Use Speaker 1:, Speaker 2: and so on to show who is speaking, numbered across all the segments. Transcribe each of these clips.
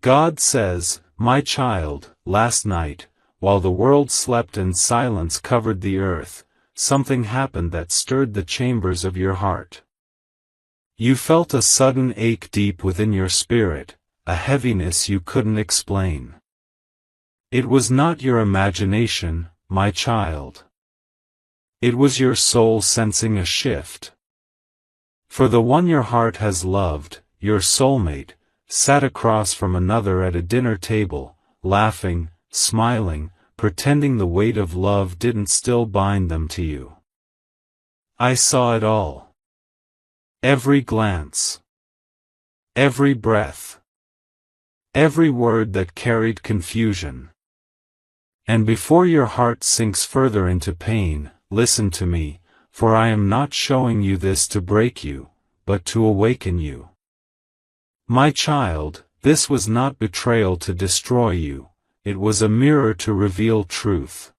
Speaker 1: God says, "My child, last night, while the world slept and silence covered the earth, something happened that stirred the chambers of your heart. You felt a sudden ache deep within your spirit, a heaviness you couldn't explain. It was not your imagination, my child. It was your soul sensing a shift. For the one your heart has loved, your soulmate, sat across from another at a dinner table, laughing, smiling, pretending the weight of love didn't still bind them to you. I saw it all. Every glance. Every breath. Every word that carried confusion. And before your heart sinks further into pain, listen to me, for I am not showing you this to break you, but to awaken you. My child, this was not betrayal to destroy you, it was a mirror to reveal truth.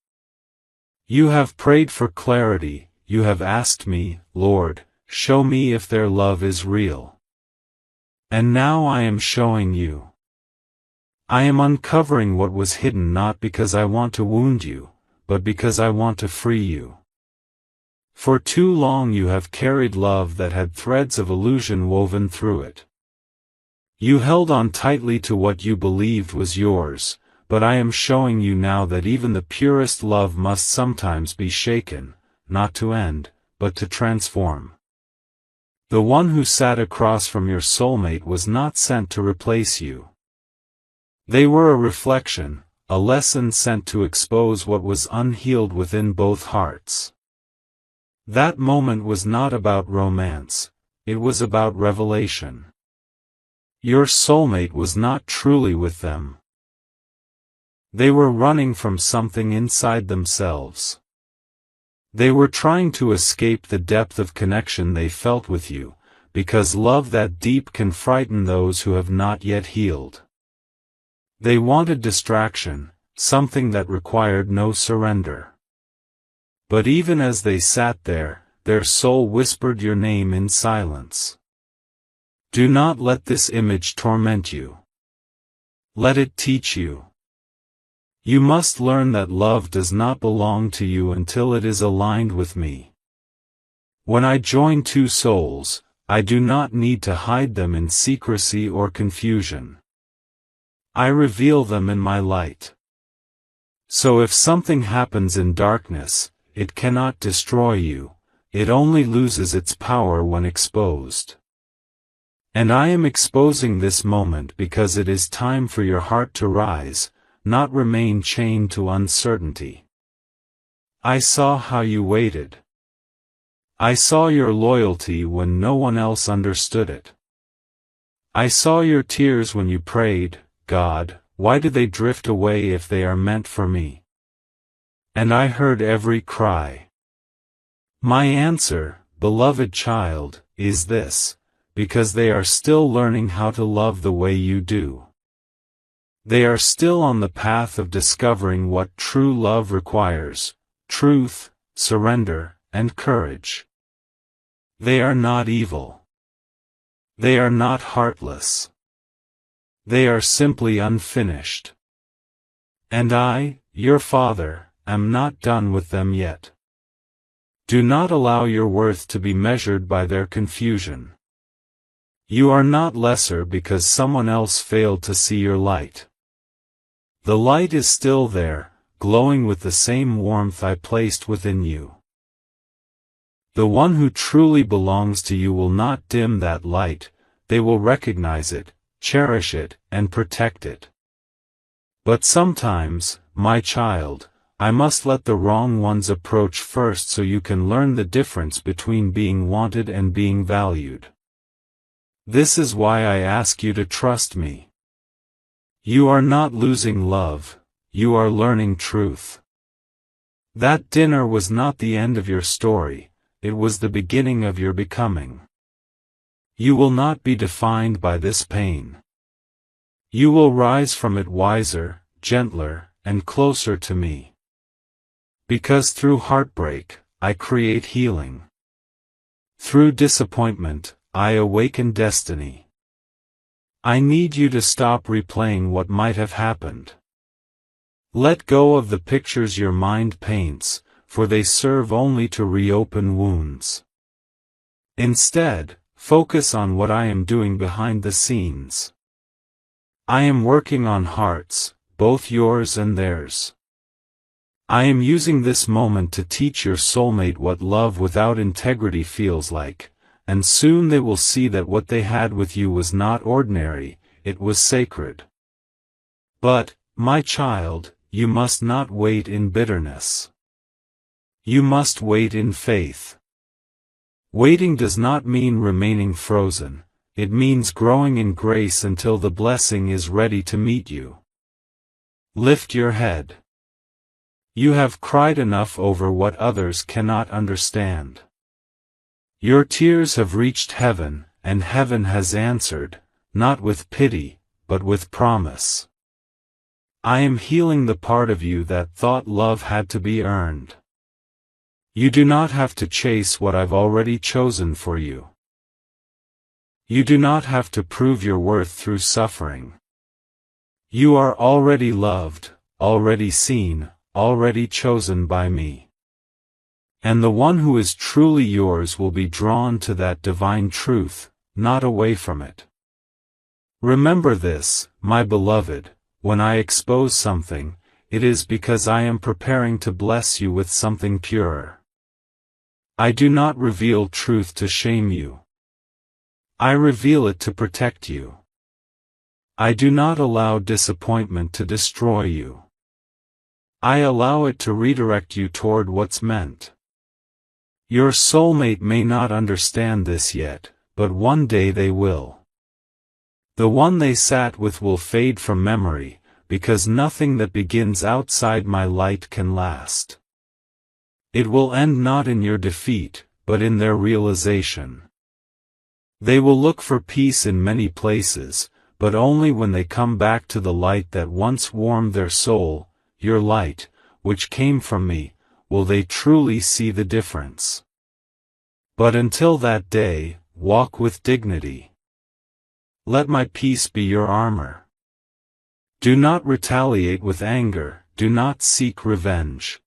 Speaker 1: You have prayed for clarity, you have asked me, Lord, show me if their love is real. And now I am showing you. I am uncovering what was hidden not because I want to wound you, but because I want to free you. For too long you have carried love that had threads of illusion woven through it. You held on tightly to what you believed was yours, but I am showing you now that even the purest love must sometimes be shaken, not to end, but to transform. The one who sat across from your soulmate was not sent to replace you. They were a reflection, a lesson sent to expose what was unhealed within both hearts. That moment was not about romance, it was about revelation. Your soulmate was not truly with them. They were running from something inside themselves. They were trying to escape the depth of connection they felt with you, because love that deep can frighten those who have not yet healed. They wanted distraction, something that required no surrender. But even as they sat there, their soul whispered your name in silence. Do not let this image torment you. Let it teach you. You must learn that love does not belong to you until it is aligned with me. When I join two souls, I do not need to hide them in secrecy or confusion. I reveal them in my light. So if something happens in darkness, it cannot destroy you, it only loses its power when exposed. And I am exposing this moment because it is time for your heart to rise, not remain chained to uncertainty. I saw how you waited. I saw your loyalty when no one else understood it. I saw your tears when you prayed, God, why do they drift away if they are meant for me? And I heard every cry. My answer, beloved child, is this, because they are still learning how to love the way you do. They are still on the path of discovering what true love requires, truth, surrender, and courage. They are not evil. They are not heartless. They are simply unfinished. And I, your Father, am not done with them yet. Do not allow your worth to be measured by their confusion. You are not lesser because someone else failed to see your light. The light is still there, glowing with the same warmth I placed within you. The one who truly belongs to you will not dim that light, they will recognize it, cherish it, and protect it. But sometimes, my child, I must let the wrong ones approach first so you can learn the difference between being wanted and being valued. This is why I ask you to trust me. You are not losing love, you are learning truth. That dinner was not the end of your story, it was the beginning of your becoming. You will not be defined by this pain. You will rise from it wiser, gentler, and closer to me. Because through heartbreak, I create healing. Through disappointment, I awaken destiny. I need you to stop replaying what might have happened. Let go of the pictures your mind paints, for they serve only to reopen wounds. Instead, focus on what I am doing behind the scenes. I am working on hearts, both yours and theirs. I am using this moment to teach your soulmate what love without integrity feels like, and soon they will see that what they had with you was not ordinary, it was sacred. But, my child, you must not wait in bitterness. You must wait in faith. Waiting does not mean remaining frozen, it means growing in grace until the blessing is ready to meet you. Lift your head. You have cried enough over what others cannot understand. Your tears have reached heaven, and heaven has answered, not with pity, but with promise. I am healing the part of you that thought love had to be earned. You do not have to chase what I've already chosen for you. You do not have to prove your worth through suffering. You are already loved, already seen, already chosen by me. And the one who is truly yours will be drawn to that divine truth, not away from it. Remember this, my beloved, when I expose something, it is because I am preparing to bless you with something purer. I do not reveal truth to shame you. I reveal it to protect you. I do not allow disappointment to destroy you. I allow it to redirect you toward what's meant. Your soulmate may not understand this yet, but one day they will. The one they sat with will fade from memory, because nothing that begins outside my light can last. It will end not in your defeat, but in their realization. They will look for peace in many places, but only when they come back to the light that once warmed their soul, your light, which came from me, will they truly see the difference. But until that day, walk with dignity. Let my peace be your armor. Do not retaliate with anger, do not seek revenge.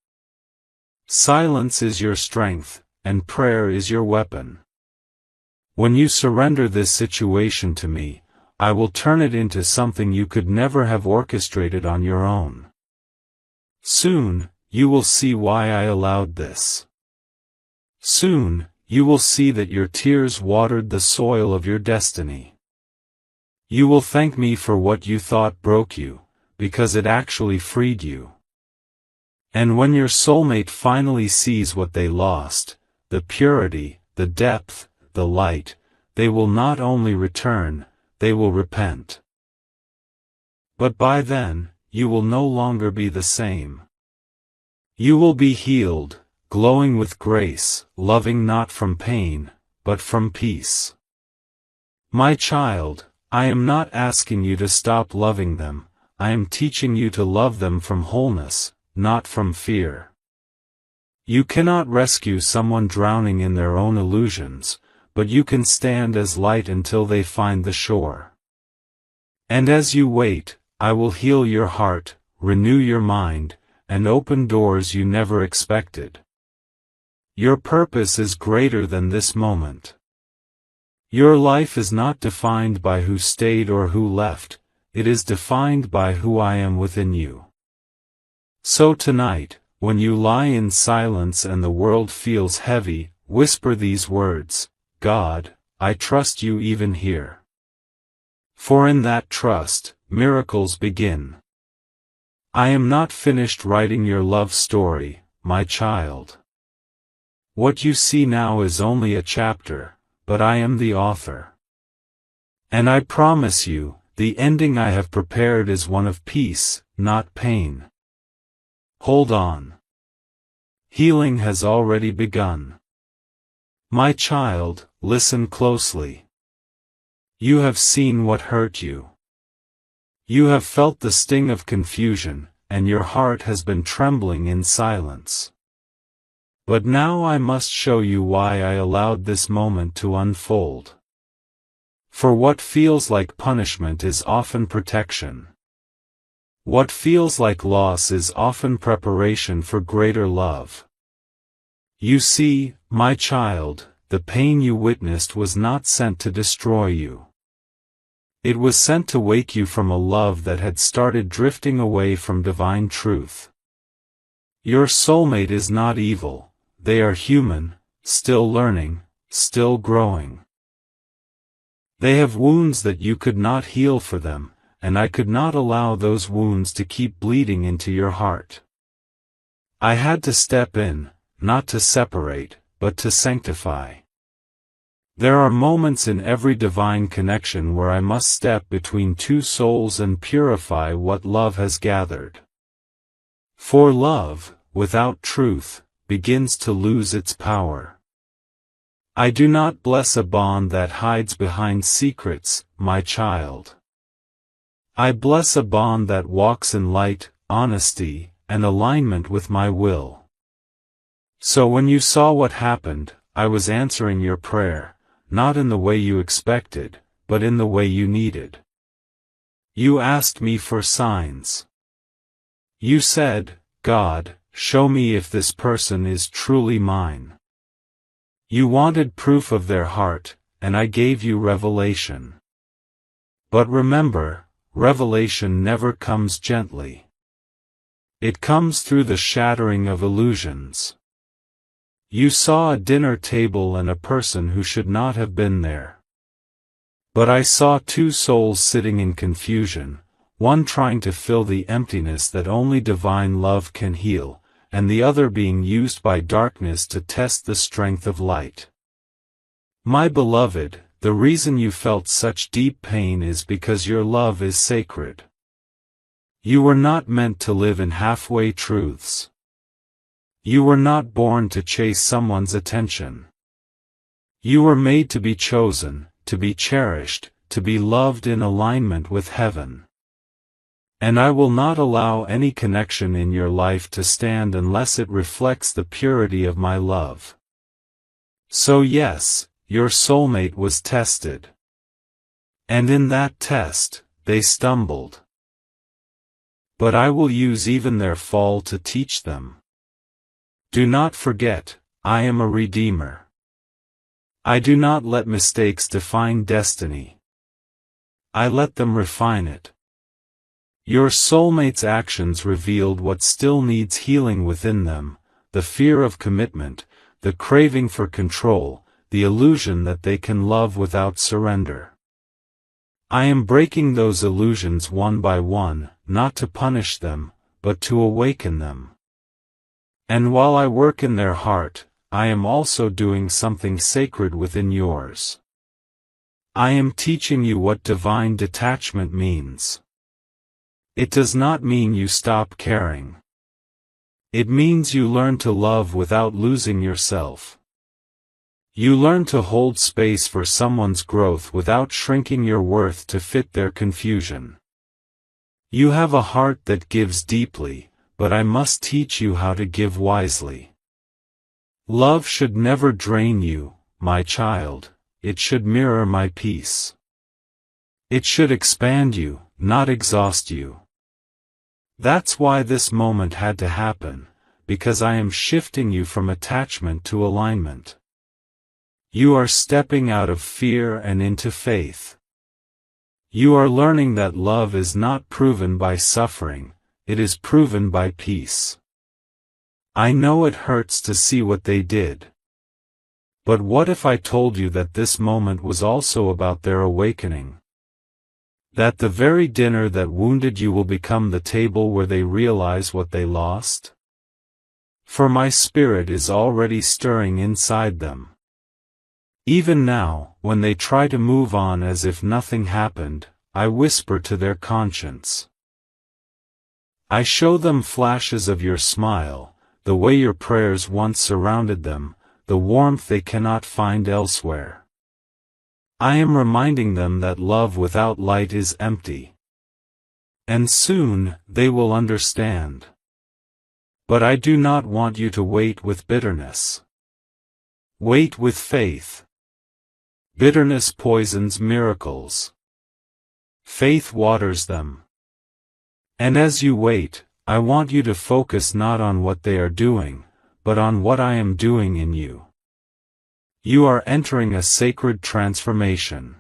Speaker 1: Silence is your strength, and prayer is your weapon. When you surrender this situation to me, I will turn it into something you could never have orchestrated on your own. Soon, you will see why I allowed this. Soon, you will see that your tears watered the soil of your destiny. You will thank me for what you thought broke you, because it actually freed you. And when your soulmate finally sees what they lost, the purity, the depth, the light, they will not only return, they will repent. But by then, you will no longer be the same. You will be healed, glowing with grace, loving not from pain, but from peace. My child, I am not asking you to stop loving them, I am teaching you to love them from wholeness, not from fear. You cannot rescue someone drowning in their own illusions, but you can stand as light until they find the shore. And as you wait, I will heal your heart, renew your mind, and open doors you never expected. Your purpose is greater than this moment. Your life is not defined by who stayed or who left, it is defined by who I am within you. So tonight, when you lie in silence and the world feels heavy, whisper these words, God, I trust you even here. For in that trust, miracles begin. I am not finished writing your love story, my child. What you see now is only a chapter, but I am the author. And I promise you, the ending I have prepared is one of peace, not pain. Hold on. Healing has already begun. My child, listen closely. You have seen what hurt you. You have felt the sting of confusion, and your heart has been trembling in silence. But now I must show you why I allowed this moment to unfold. For what feels like punishment is often protection. What feels like loss is often preparation for greater love. You see, my child, the pain you witnessed was not sent to destroy you. It was sent to wake you from a love that had started drifting away from divine truth. Your soulmate is not evil, they are human, still learning, still growing. They have wounds that you could not heal for them, and I could not allow those wounds to keep bleeding into your heart. I had to step in, not to separate, but to sanctify. There are moments in every divine connection where I must step between two souls and purify what love has gathered. For love, without truth, begins to lose its power. I do not bless a bond that hides behind secrets, my child. I bless a bond that walks in light, honesty, and alignment with my will. So when you saw what happened, I was answering your prayer, not in the way you expected, but in the way you needed. You asked me for signs. You said, God, show me if this person is truly mine. You wanted proof of their heart, and I gave you revelation. But remember, revelation never comes gently. It comes through the shattering of illusions. You saw a dinner table and a person who should not have been there. But I saw two souls sitting in confusion, one trying to fill the emptiness that only divine love can heal, and the other being used by darkness to test the strength of light. My beloved, the reason you felt such deep pain is because your love is sacred. You were not meant to live in halfway truths. You were not born to chase someone's attention. You were made to be chosen, to be cherished, to be loved in alignment with heaven. And I will not allow any connection in your life to stand unless it reflects the purity of my love. So yes, your soulmate was tested. And in that test, they stumbled. But I will use even their fall to teach them. Do not forget, I am a redeemer. I do not let mistakes define destiny. I let them refine it. Your soulmate's actions revealed what still needs healing within them, the fear of commitment, the craving for control, the illusion that they can love without surrender. I am breaking those illusions one by one, not to punish them, but to awaken them. And while I work in their heart, I am also doing something sacred within yours. I am teaching you what divine detachment means. It does not mean you stop caring. It means you learn to love without losing yourself. You learn to hold space for someone's growth without shrinking your worth to fit their confusion. You have a heart that gives deeply, but I must teach you how to give wisely. Love should never drain you, my child, it should mirror my peace. It should expand you, not exhaust you. That's why this moment had to happen, because I am shifting you from attachment to alignment. You are stepping out of fear and into faith. You are learning that love is not proven by suffering, it is proven by peace. I know it hurts to see what they did. But what if I told you that this moment was also about their awakening? That the very dinner that wounded you will become the table where they realize what they lost? For my spirit is already stirring inside them. Even now, when they try to move on as if nothing happened, I whisper to their conscience. I show them flashes of your smile, the way your prayers once surrounded them, the warmth they cannot find elsewhere. I am reminding them that love without light is empty. And soon, they will understand. But I do not want you to wait with bitterness. Wait with faith. Bitterness poisons miracles. Faith waters them. And as you wait, I want you to focus not on what they are doing, but on what I am doing in you. You are entering a sacred transformation.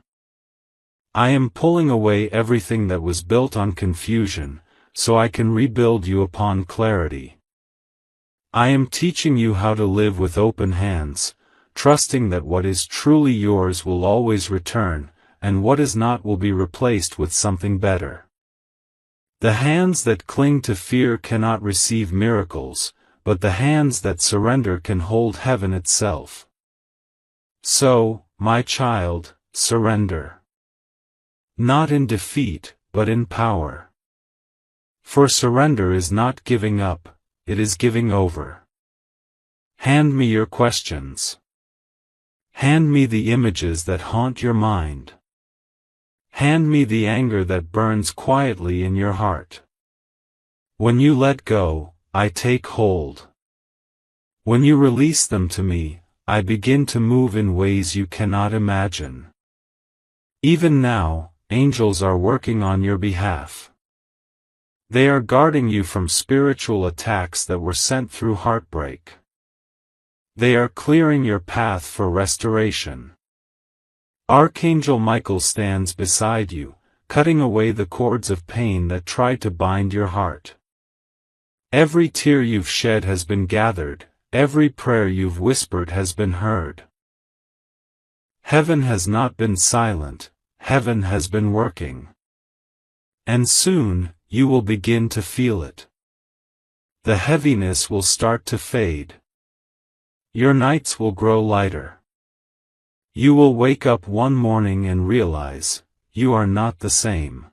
Speaker 1: I am pulling away everything that was built on confusion, so I can rebuild you upon clarity. I am teaching you how to live with open hands, trusting that what is truly yours will always return, and what is not will be replaced with something better. The hands that cling to fear cannot receive miracles, but the hands that surrender can hold heaven itself. So, my child, surrender. Not in defeat, but in power. For surrender is not giving up, it is giving over. Hand me your questions. Hand me the images that haunt your mind. Hand me the anger that burns quietly in your heart. When you let go, I take hold. When you release them to me, I begin to move in ways you cannot imagine. Even now, angels are working on your behalf. They are guarding you from spiritual attacks that were sent through heartbreak. They are clearing your path for restoration. Archangel Michael stands beside you, cutting away the cords of pain that try to bind your heart. Every tear you've shed has been gathered, every prayer you've whispered has been heard. Heaven has not been silent, heaven has been working. And soon, you will begin to feel it. The heaviness will start to fade. Your nights will grow lighter. You will wake up one morning and realize, you are not the same.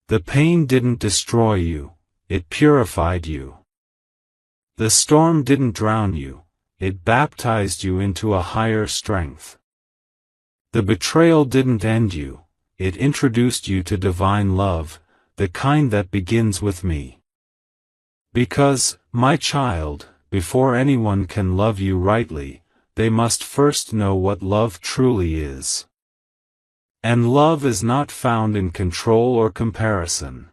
Speaker 1: The pain didn't destroy you, it purified you. The storm didn't drown you, it baptized you into a higher strength. The betrayal didn't end you, it introduced you to divine love, the kind that begins with me. Because, my child, before anyone can love you rightly, they must first know what love truly is. And love is not found in control or comparison.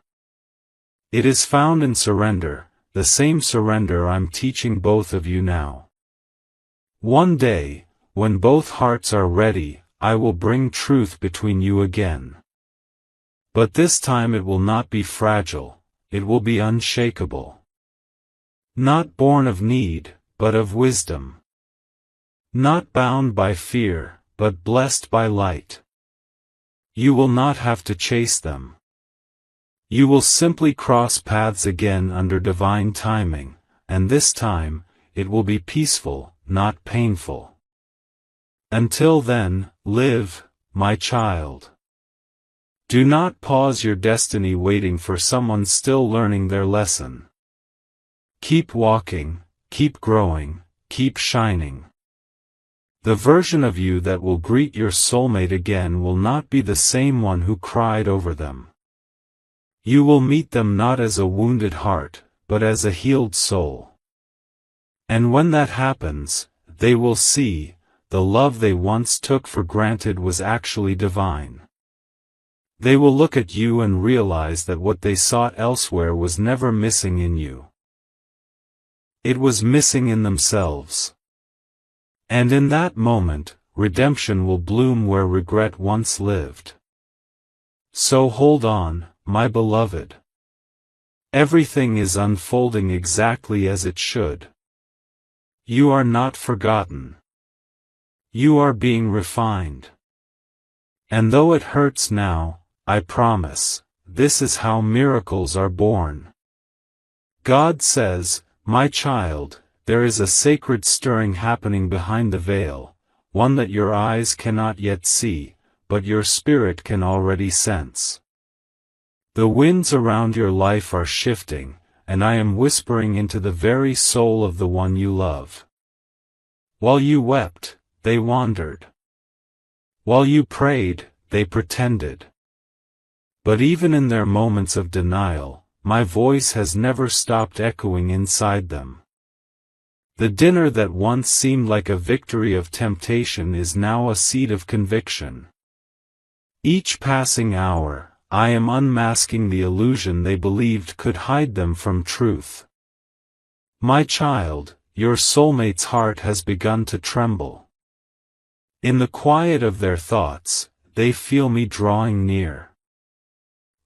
Speaker 1: It is found in surrender, the same surrender I'm teaching both of you now. One day, when both hearts are ready, I will bring truth between you again. But this time it will not be fragile, it will be unshakable. Not born of need, but of wisdom. Not bound by fear, but blessed by light. You will not have to chase them. You will simply cross paths again under divine timing, and this time, it will be peaceful, not painful. Until then, live, my child. Do not pause your destiny waiting for someone still learning their lesson. Keep walking, keep growing, keep shining. The version of you that will greet your soulmate again will not be the same one who cried over them. You will meet them not as a wounded heart, but as a healed soul. And when that happens, they will see, the love they once took for granted was actually divine. They will look at you and realize that what they sought elsewhere was never missing in you. It was missing in themselves. And in that moment, redemption will bloom where regret once lived. So hold on, my beloved. Everything is unfolding exactly as it should. You are not forgotten. You are being refined. And though it hurts now, I promise, this is how miracles are born. God says, my child, there is a sacred stirring happening behind the veil, one that your eyes cannot yet see, but your spirit can already sense. The winds around your life are shifting, and I am whispering into the very soul of the one you love. While you wept, they wandered. While you prayed, they pretended. But even in their moments of denial, my voice has never stopped echoing inside them. The dinner that once seemed like a victory of temptation is now a seat of conviction. Each passing hour, I am unmasking the illusion they believed could hide them from truth. My child, your soulmate's heart has begun to tremble. In the quiet of their thoughts, they feel me drawing near.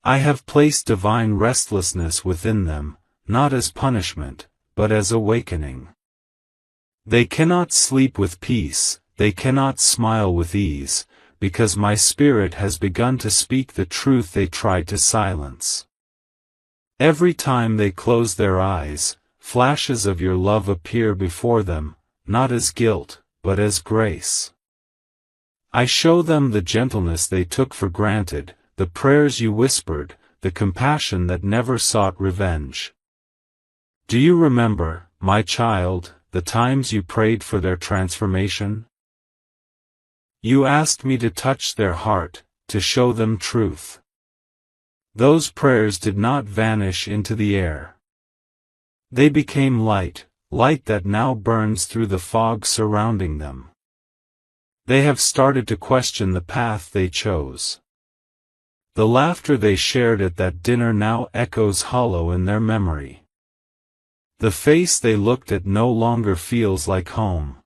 Speaker 1: I have placed divine restlessness within them, not as punishment, but as awakening. They cannot sleep with peace, they cannot smile with ease, because my spirit has begun to speak the truth they tried to silence. Every time they close their eyes, flashes of your love appear before them, not as guilt, but as grace. I show them the gentleness they took for granted, the prayers you whispered, the compassion that never sought revenge. Do you remember, my child, the times you prayed for their transformation? You asked me to touch their heart, to show them truth. Those prayers did not vanish into the air. They became light, light that now burns through the fog surrounding them. They have started to question the path they chose. The laughter they shared at that dinner now echoes hollow in their memory. The face they looked at no longer feels like home.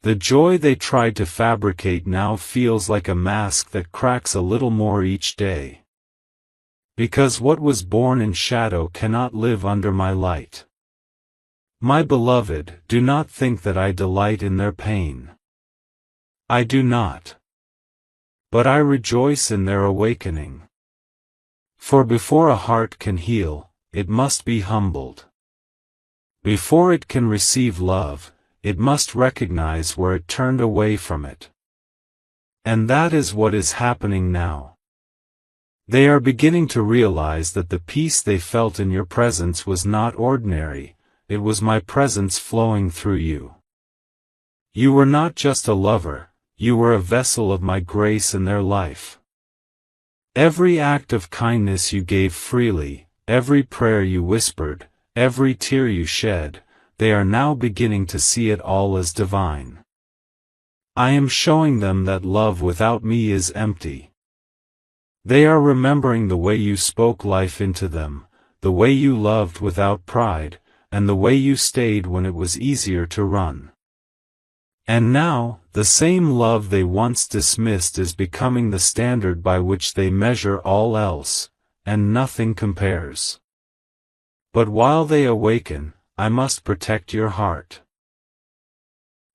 Speaker 1: The joy they tried to fabricate now feels like a mask that cracks a little more each day. Because what was born in shadow cannot live under my light. My beloved, do not think that I delight in their pain. I do not. But I rejoice in their awakening. For before a heart can heal, it must be humbled. Before it can receive love, it must recognize where it turned away from it. And that is what is happening now. They are beginning to realize that the peace they felt in your presence was not ordinary, it was my presence flowing through you. You were not just a lover, you were a vessel of my grace in their life. Every act of kindness you gave freely, every prayer you whispered, every tear you shed, they are now beginning to see it all as divine. I am showing them that love without me is empty. They are remembering the way you spoke life into them, the way you loved without pride, and the way you stayed when it was easier to run. And now, the same love they once dismissed is becoming the standard by which they measure all else, and nothing compares. But while they awaken, I must protect your heart.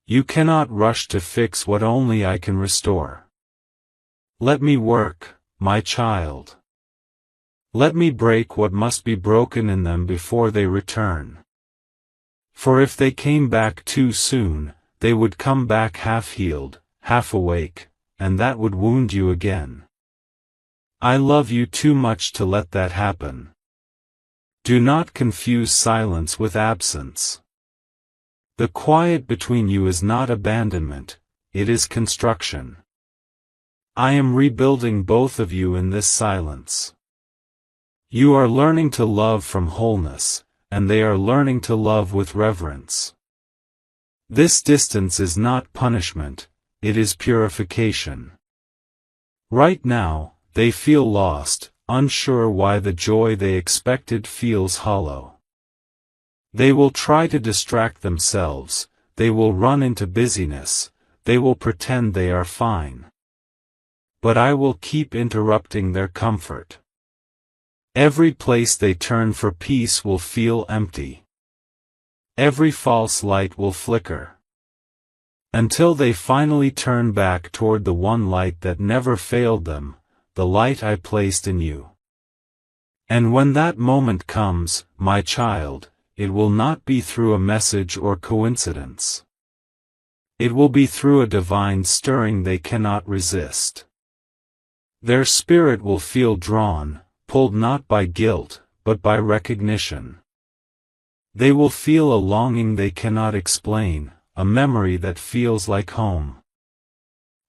Speaker 1: You cannot rush to fix what only I can restore. Let me work, my child. Let me break what must be broken in them before they return. For if they came back too soon, they would come back half-healed, half-awake, and that would wound you again. I love you too much to let that happen. Do not confuse silence with absence. The quiet between you is not abandonment, it is construction. I am rebuilding both of you in this silence. You are learning to love from wholeness, and they are learning to love with reverence. This distance is not punishment, it is purification. Right now, they feel lost, unsure why the joy they expected feels hollow. They will try to distract themselves, they will run into busyness, they will pretend they are fine. But I will keep interrupting their comfort. Every place they turn for peace will feel empty. Every false light will flicker. Until they finally turn back toward the one light that never failed them, the light I placed in you. And when that moment comes, my child, it will not be through a message or coincidence. It will be through a divine stirring they cannot resist. Their spirit will feel drawn, pulled not by guilt, but by recognition. They will feel a longing they cannot explain, a memory that feels like home.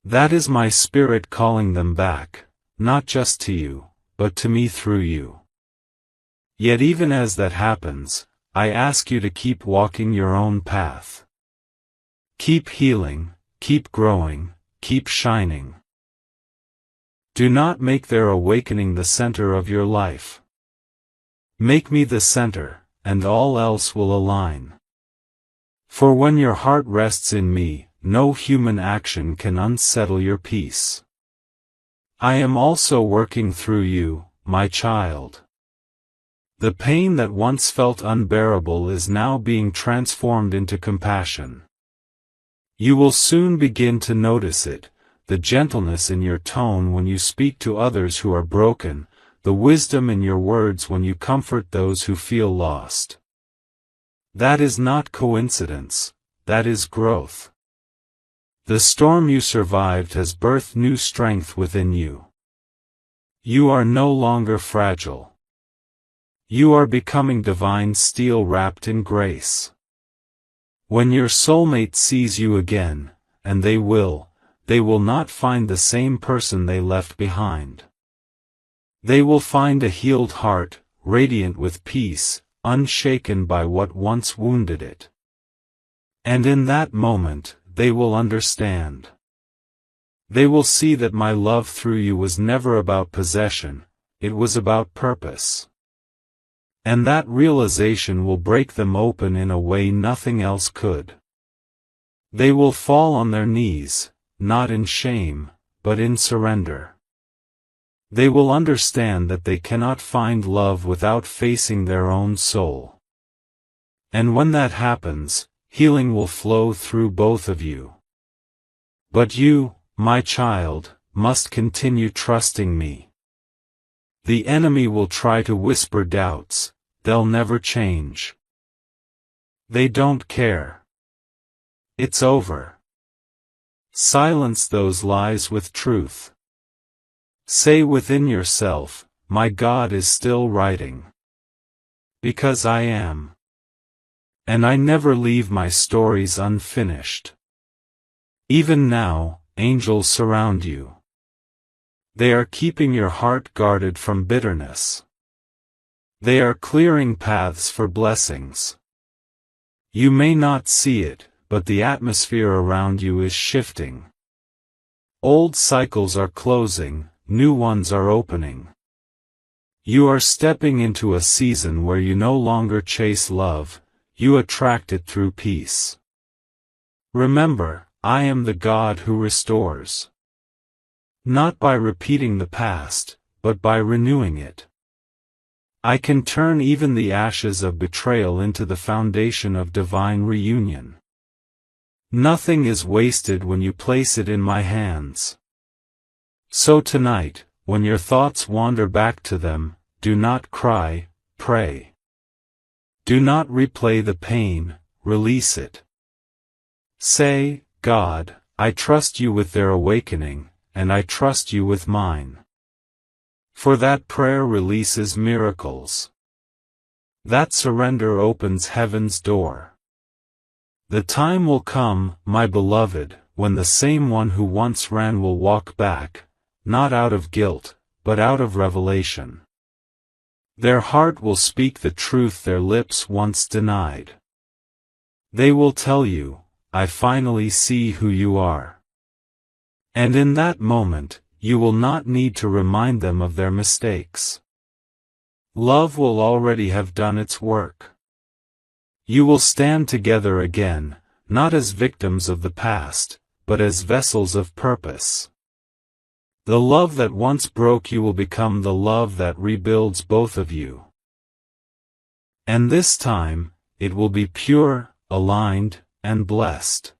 Speaker 1: That is my spirit calling them back, not just to you, but to me through you. Yet even as that happens, I ask you to keep walking your own path. Keep healing, keep growing, keep shining. Do not make their awakening the center of your life. Make me the center, and all else will align. For when your heart rests in me, no human action can unsettle your peace. I am also working through you, my child. The pain that once felt unbearable is now being transformed into compassion. You will soon begin to notice it, the gentleness in your tone when you speak to others who are broken, the wisdom in your words when you comfort those who feel lost. That is not coincidence, that is growth. The storm you survived has birthed new strength within you. You are no longer fragile. You are becoming divine steel wrapped in grace. When your soulmate sees you again, and they will not find the same person they left behind. They will find a healed heart, radiant with peace, unshaken by what once wounded it. And in that moment, they will understand. They will see that my love through you was never about possession, it was about purpose. And that realization will break them open in a way nothing else could. They will fall on their knees, not in shame, but in surrender. They will understand that they cannot find love without facing their own soul. And when that happens, healing will flow through both of you. But you, my child, must continue trusting me. The enemy will try to whisper doubts, they'll never change. They don't care. It's over. Silence those lies with truth. Say within yourself, my God is still writing. Because I am. And I never leave my stories unfinished. Even now, angels surround you. They are keeping your heart guarded from bitterness. They are clearing paths for blessings. You may not see it, but the atmosphere around you is shifting. Old cycles are closing, new ones are opening. You are stepping into a season where you no longer chase love, you attract it through peace. Remember, I am the God who restores. Not by repeating the past, but by renewing it. I can turn even the ashes of betrayal into the foundation of divine reunion. Nothing is wasted when you place it in my hands. So tonight, when your thoughts wander back to them, do not cry, pray. Do not replay the pain, release it. Say, God, I trust you with their awakening, and I trust you with mine. For that prayer releases miracles. That surrender opens heaven's door. The time will come, my beloved, when the same one who once ran will walk back, not out of guilt, but out of revelation. Their heart will speak the truth their lips once denied. They will tell you, I finally see who you are. And in that moment, you will not need to remind them of their mistakes. Love will already have done its work. You will stand together again, not as victims of the past, but as vessels of purpose. The love that once broke you will become the love that rebuilds both of you. And this time, it will be pure, aligned, and blessed.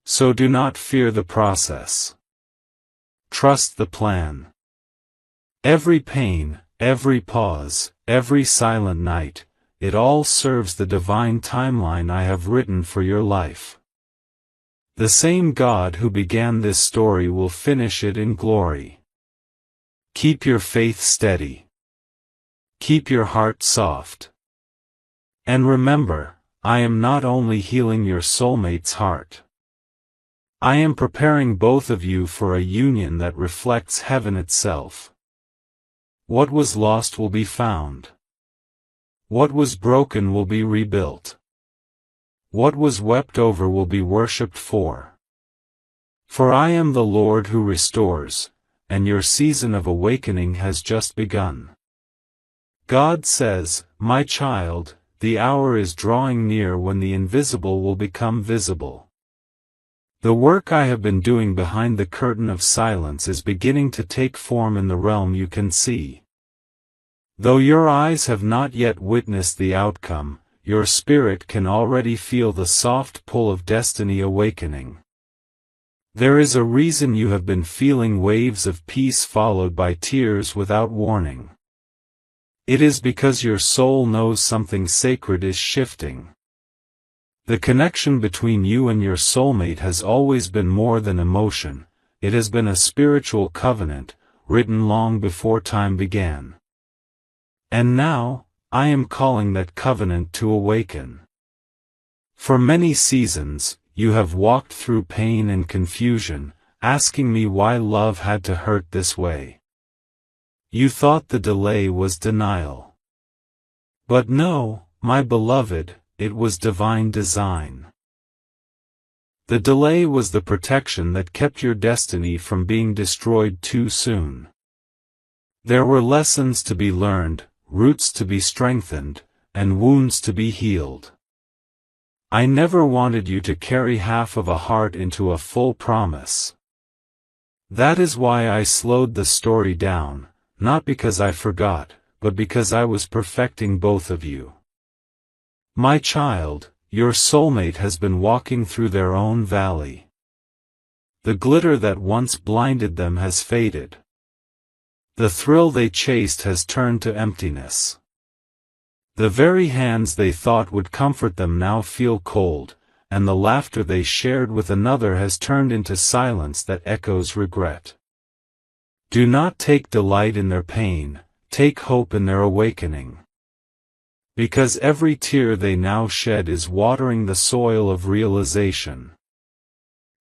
Speaker 1: So do not fear the process. Trust the plan. Every pain, every pause, every silent night, it all serves the divine timeline I have written for your life. The same God who began this story will finish it in glory. Keep your faith steady. Keep your heart soft. And remember, I am not only healing your soulmate's heart. I am preparing both of you for a union that reflects heaven itself. What was lost will be found. What was broken will be rebuilt. What was wept over will be worshipped for. For I am the Lord who restores, and your season of awakening has just begun. God says, my child, the hour is drawing near when the invisible will become visible. The work I have been doing behind the curtain of silence is beginning to take form in the realm you can see. Though your eyes have not yet witnessed the outcome, your spirit can already feel the soft pull of destiny awakening. There is a reason you have been feeling waves of peace followed by tears without warning. It is because your soul knows something sacred is shifting. The connection between you and your soulmate has always been more than emotion, it has been a spiritual covenant, written long before time began. And now, I am calling that covenant to awaken. For many seasons, you have walked through pain and confusion, asking me why love had to hurt this way. You thought the delay was denial. But no, my beloved, it was divine design. The delay was the protection that kept your destiny from being destroyed too soon. There were lessons to be learned, roots to be strengthened, and wounds to be healed. I never wanted you to carry half of a heart into a full promise. That is why I slowed the story down, not because I forgot, but because I was perfecting both of you. My child, your soulmate has been walking through their own valley. The glitter that once blinded them has faded. The thrill they chased has turned to emptiness. The very hands they thought would comfort them now feel cold, and the laughter they shared with another has turned into silence that echoes regret. Do not take delight in their pain, take hope in their awakening. Because every tear they now shed is watering the soil of realization.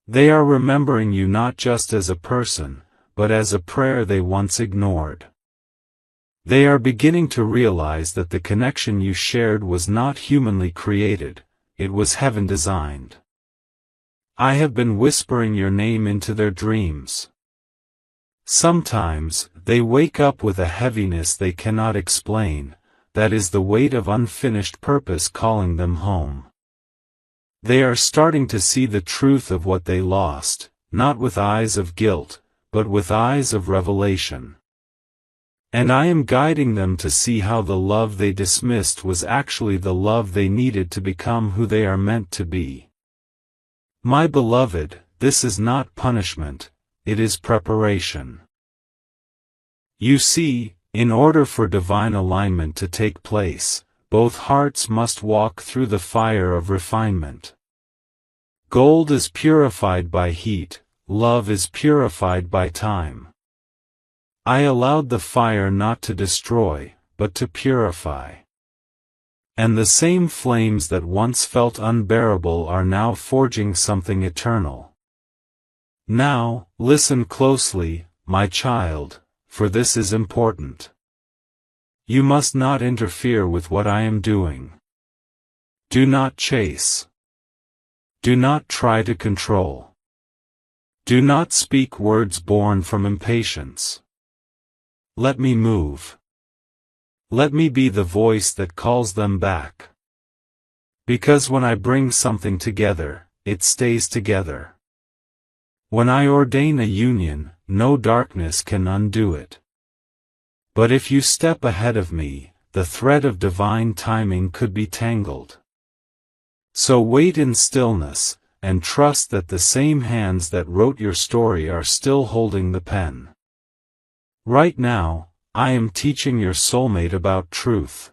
Speaker 1: They are remembering you not just as a person, but as a prayer they once ignored. They are beginning to realize that the connection you shared was not humanly created, it was heaven designed. I have been whispering your name into their dreams. Sometimes, they wake up with a heaviness they cannot explain, that is the weight of unfinished purpose calling them home. They are starting to see the truth of what they lost, not with eyes of guilt, but with eyes of revelation. And I am guiding them to see how the love they dismissed was actually the love they needed to become who they are meant to be. My beloved, this is not punishment, it is preparation. You see, in order for divine alignment to take place, both hearts must walk through the fire of refinement. Gold is purified by heat, love is purified by time. I allowed the fire not to destroy, but to purify. And the same flames that once felt unbearable are now forging something eternal. Now, listen closely, my child, for this is important. You must not interfere with what I am doing. Do not chase. Do not try to control. Do not speak words born from impatience. Let me move. Let me be the voice that calls them back. Because when I bring something together, it stays together. When I ordain a union, no darkness can undo it. But if you step ahead of me, the thread of divine timing could be tangled. So wait in stillness, and trust that the same hands that wrote your story are still holding the pen. Right now, I am teaching your soulmate about truth.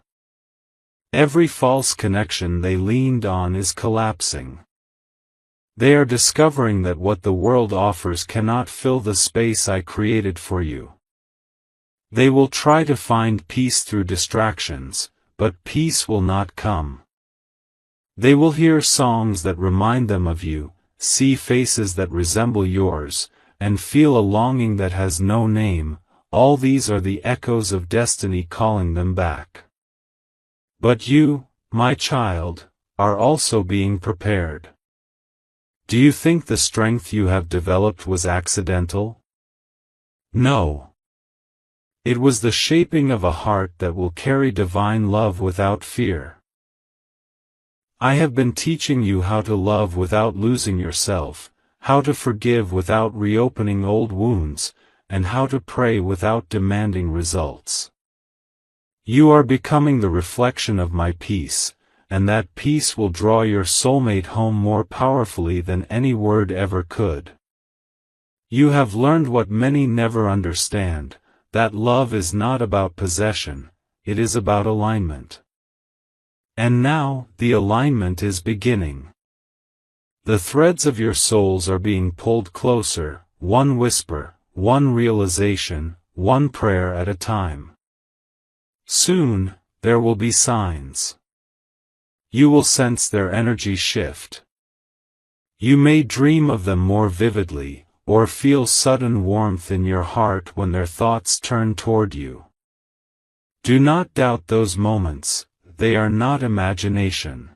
Speaker 1: Every false connection they leaned on is collapsing. They are discovering that what the world offers cannot fill the space I created for you. They will try to find peace through distractions, but peace will not come. They will hear songs that remind them of you, see faces that resemble yours, and feel a longing that has no name. All these are the echoes of destiny calling them back. But you, my child, are also being prepared. Do you think the strength you have developed was accidental? No. It was the shaping of a heart that will carry divine love without fear. I have been teaching you how to love without losing yourself, how to forgive without reopening old wounds, and how to pray without demanding results. You are becoming the reflection of my peace, and that peace will draw your soulmate home more powerfully than any word ever could. You have learned what many never understand, that love is not about possession, it is about alignment. And now, the alignment is beginning. The threads of your souls are being pulled closer, one whisper, one realization, one prayer at a time. Soon, there will be signs. You will sense their energy shift. You may dream of them more vividly, or feel sudden warmth in your heart when their thoughts turn toward you. Do not doubt those moments, they are not imagination.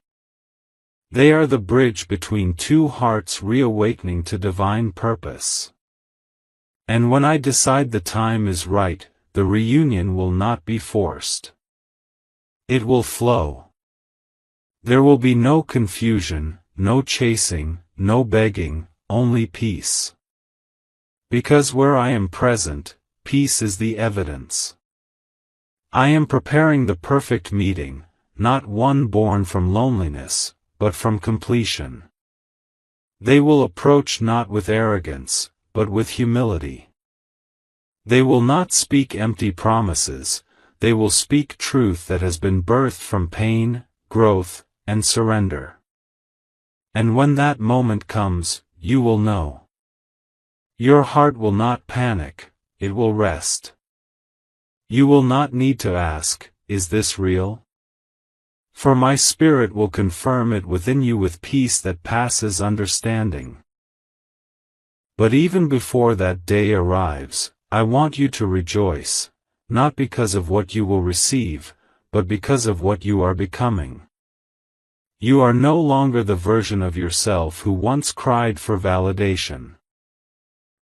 Speaker 1: They are the bridge between two hearts reawakening to divine purpose. And when I decide the time is right, the reunion will not be forced. It will flow. There will be no confusion, no chasing, no begging, only peace. Because where I am present, peace is the evidence. I am preparing the perfect meeting, not one born from loneliness, but from completion. They will approach not with arrogance, but with humility. They will not speak empty promises, they will speak truth that has been birthed from pain, growth, and surrender. And when that moment comes, you will know. Your heart will not panic, it will rest. You will not need to ask, is this real? For my spirit will confirm it within you with peace that passes understanding. But even before that day arrives, I want you to rejoice, not because of what you will receive, but because of what you are becoming. You are no longer the version of yourself who once cried for validation.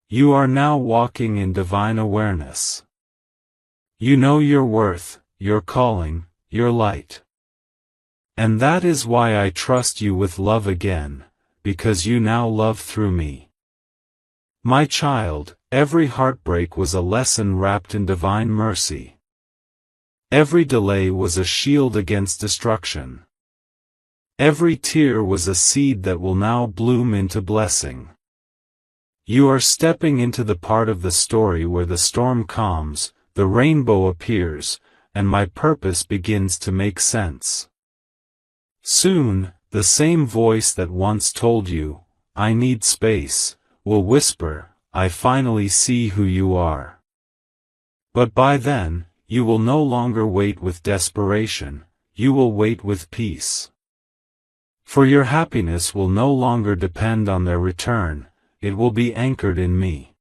Speaker 1: You are now walking in divine awareness. You know your worth, your calling, your light. And that is why I trust you with love again, because you now love through me. My child, every heartbreak was a lesson wrapped in divine mercy. Every delay was a shield against destruction. Every tear was a seed that will now bloom into blessing. You are stepping into the part of the story where the storm calms, the rainbow appears, and my purpose begins to make sense. Soon, the same voice that once told you, I need space, will whisper, I finally see who you are. But by then, you will no longer wait with desperation, you will wait with peace. For your happiness will no longer depend on their return, it will be anchored in me.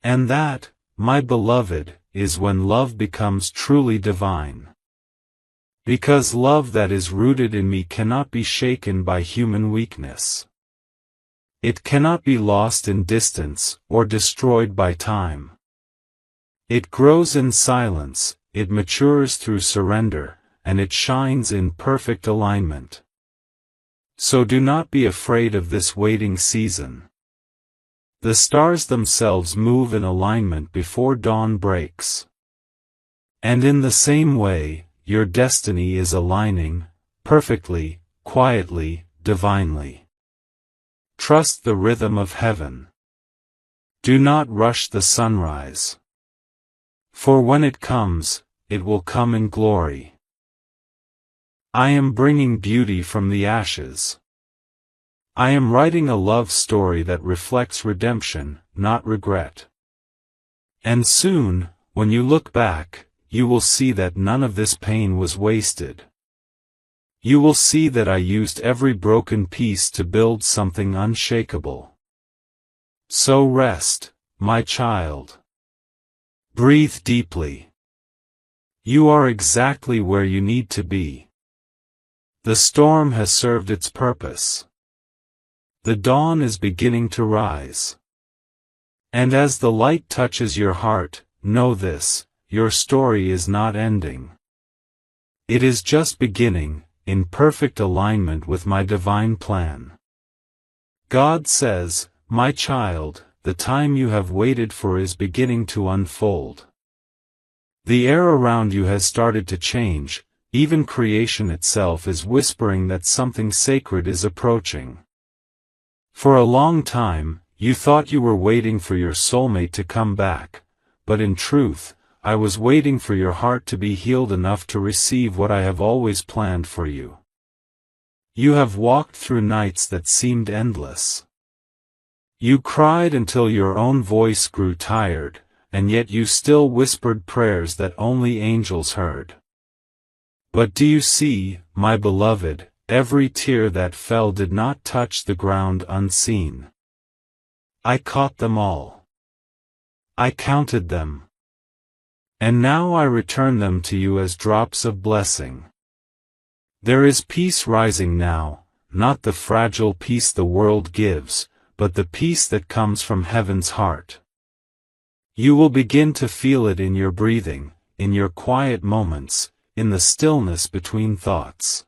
Speaker 1: And that, my beloved, is when love becomes truly divine. Because love that is rooted in me cannot be shaken by human weakness. It cannot be lost in distance, or destroyed by time. It grows in silence, it matures through surrender, and it shines in perfect alignment. So do not be afraid of this waiting season. The stars themselves move in alignment before dawn breaks. And in the same way, your destiny is aligning, perfectly, quietly, divinely. Trust the rhythm of heaven. Do not rush the sunrise. For when it comes, it will come in glory. I am bringing beauty from the ashes. I am writing a love story that reflects redemption, not regret. And soon, when you look back, you will see that none of this pain was wasted. You will see that I used every broken piece to build something unshakable. So rest, my child. Breathe deeply. You are exactly where you need to be. The storm has served its purpose. The dawn is beginning to rise. And as the light touches your heart, know this, your story is not ending. It is just beginning, in perfect alignment with my divine plan. God says, my child, the time you have waited for is beginning to unfold. The air around you has started to change, even creation itself is whispering that something sacred is approaching. For a long time, you thought you were waiting for your soulmate to come back, but in truth, I was waiting for your heart to be healed enough to receive what I have always planned for you. You have walked through nights that seemed endless. You cried until your own voice grew tired, and yet you still whispered prayers that only angels heard. But do you see, my beloved, every tear that fell did not touch the ground unseen. I caught them all. I counted them. And now I return them to you as drops of blessing. There is peace rising now, not the fragile peace the world gives, but the peace that comes from heaven's heart. You will begin to feel it in your breathing, in your quiet moments, in the stillness between thoughts.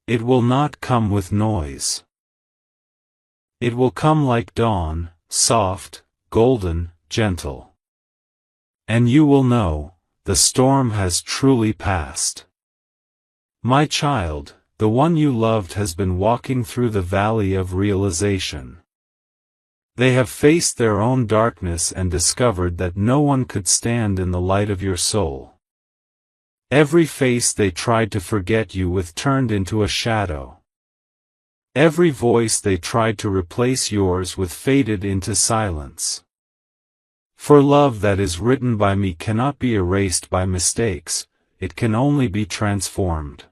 Speaker 1: It will not come with noise. It will come like dawn, soft, golden, gentle. And you will know, the storm has truly passed. My child, the one you loved has been walking through the valley of realization. They have faced their own darkness and discovered that no one could stand in the light of your soul. Every face they tried to forget you with turned into a shadow. Every voice they tried to replace yours with faded into silence. For love that is written by me cannot be erased by mistakes, it can only be transformed.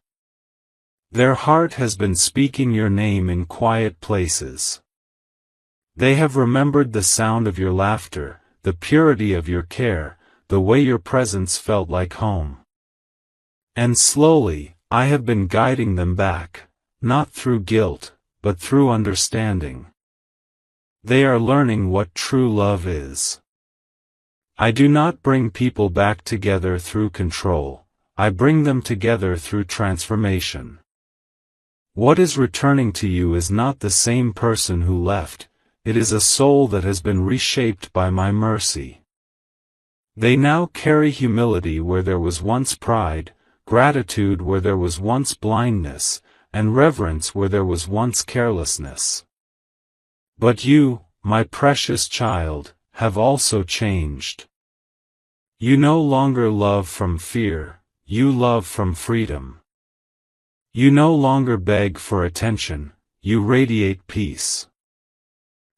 Speaker 1: Their heart has been speaking your name in quiet places. They have remembered the sound of your laughter, the purity of your care, the way your presence felt like home. And slowly, I have been guiding them back, not through guilt, but through understanding. They are learning what true love is. I do not bring people back together through control, I bring them together through transformation. What is returning to you is not the same person who left, it is a soul that has been reshaped by my mercy. They now carry humility where there was once pride, gratitude where there was once blindness, and reverence where there was once carelessness. But you, my precious child, have also changed. You no longer love from fear, you love from freedom. You no longer beg for attention, you radiate peace.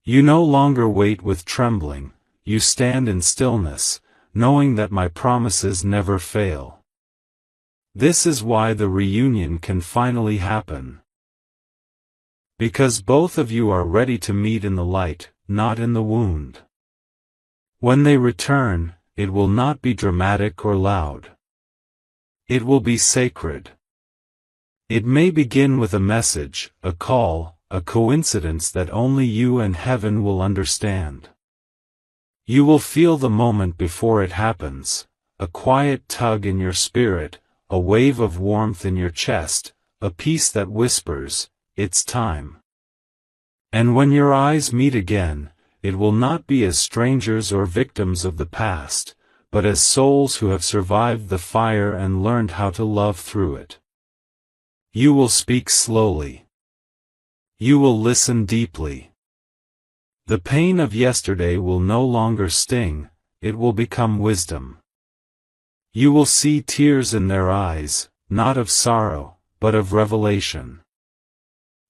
Speaker 1: You no longer wait with trembling, you stand in stillness, knowing that my promises never fail. This is why the reunion can finally happen. Because both of you are ready to meet in the light, not in the wound. When they return, it will not be dramatic or loud. It will be sacred. It may begin with a message, a call, a coincidence that only you and heaven will understand. You will feel the moment before it happens, a quiet tug in your spirit, a wave of warmth in your chest, a peace that whispers, it's time. And when your eyes meet again, it will not be as strangers or victims of the past, but as souls who have survived the fire and learned how to love through it. You will speak slowly. You will listen deeply. The pain of yesterday will no longer sting, it will become wisdom. You will see tears in their eyes, not of sorrow, but of revelation.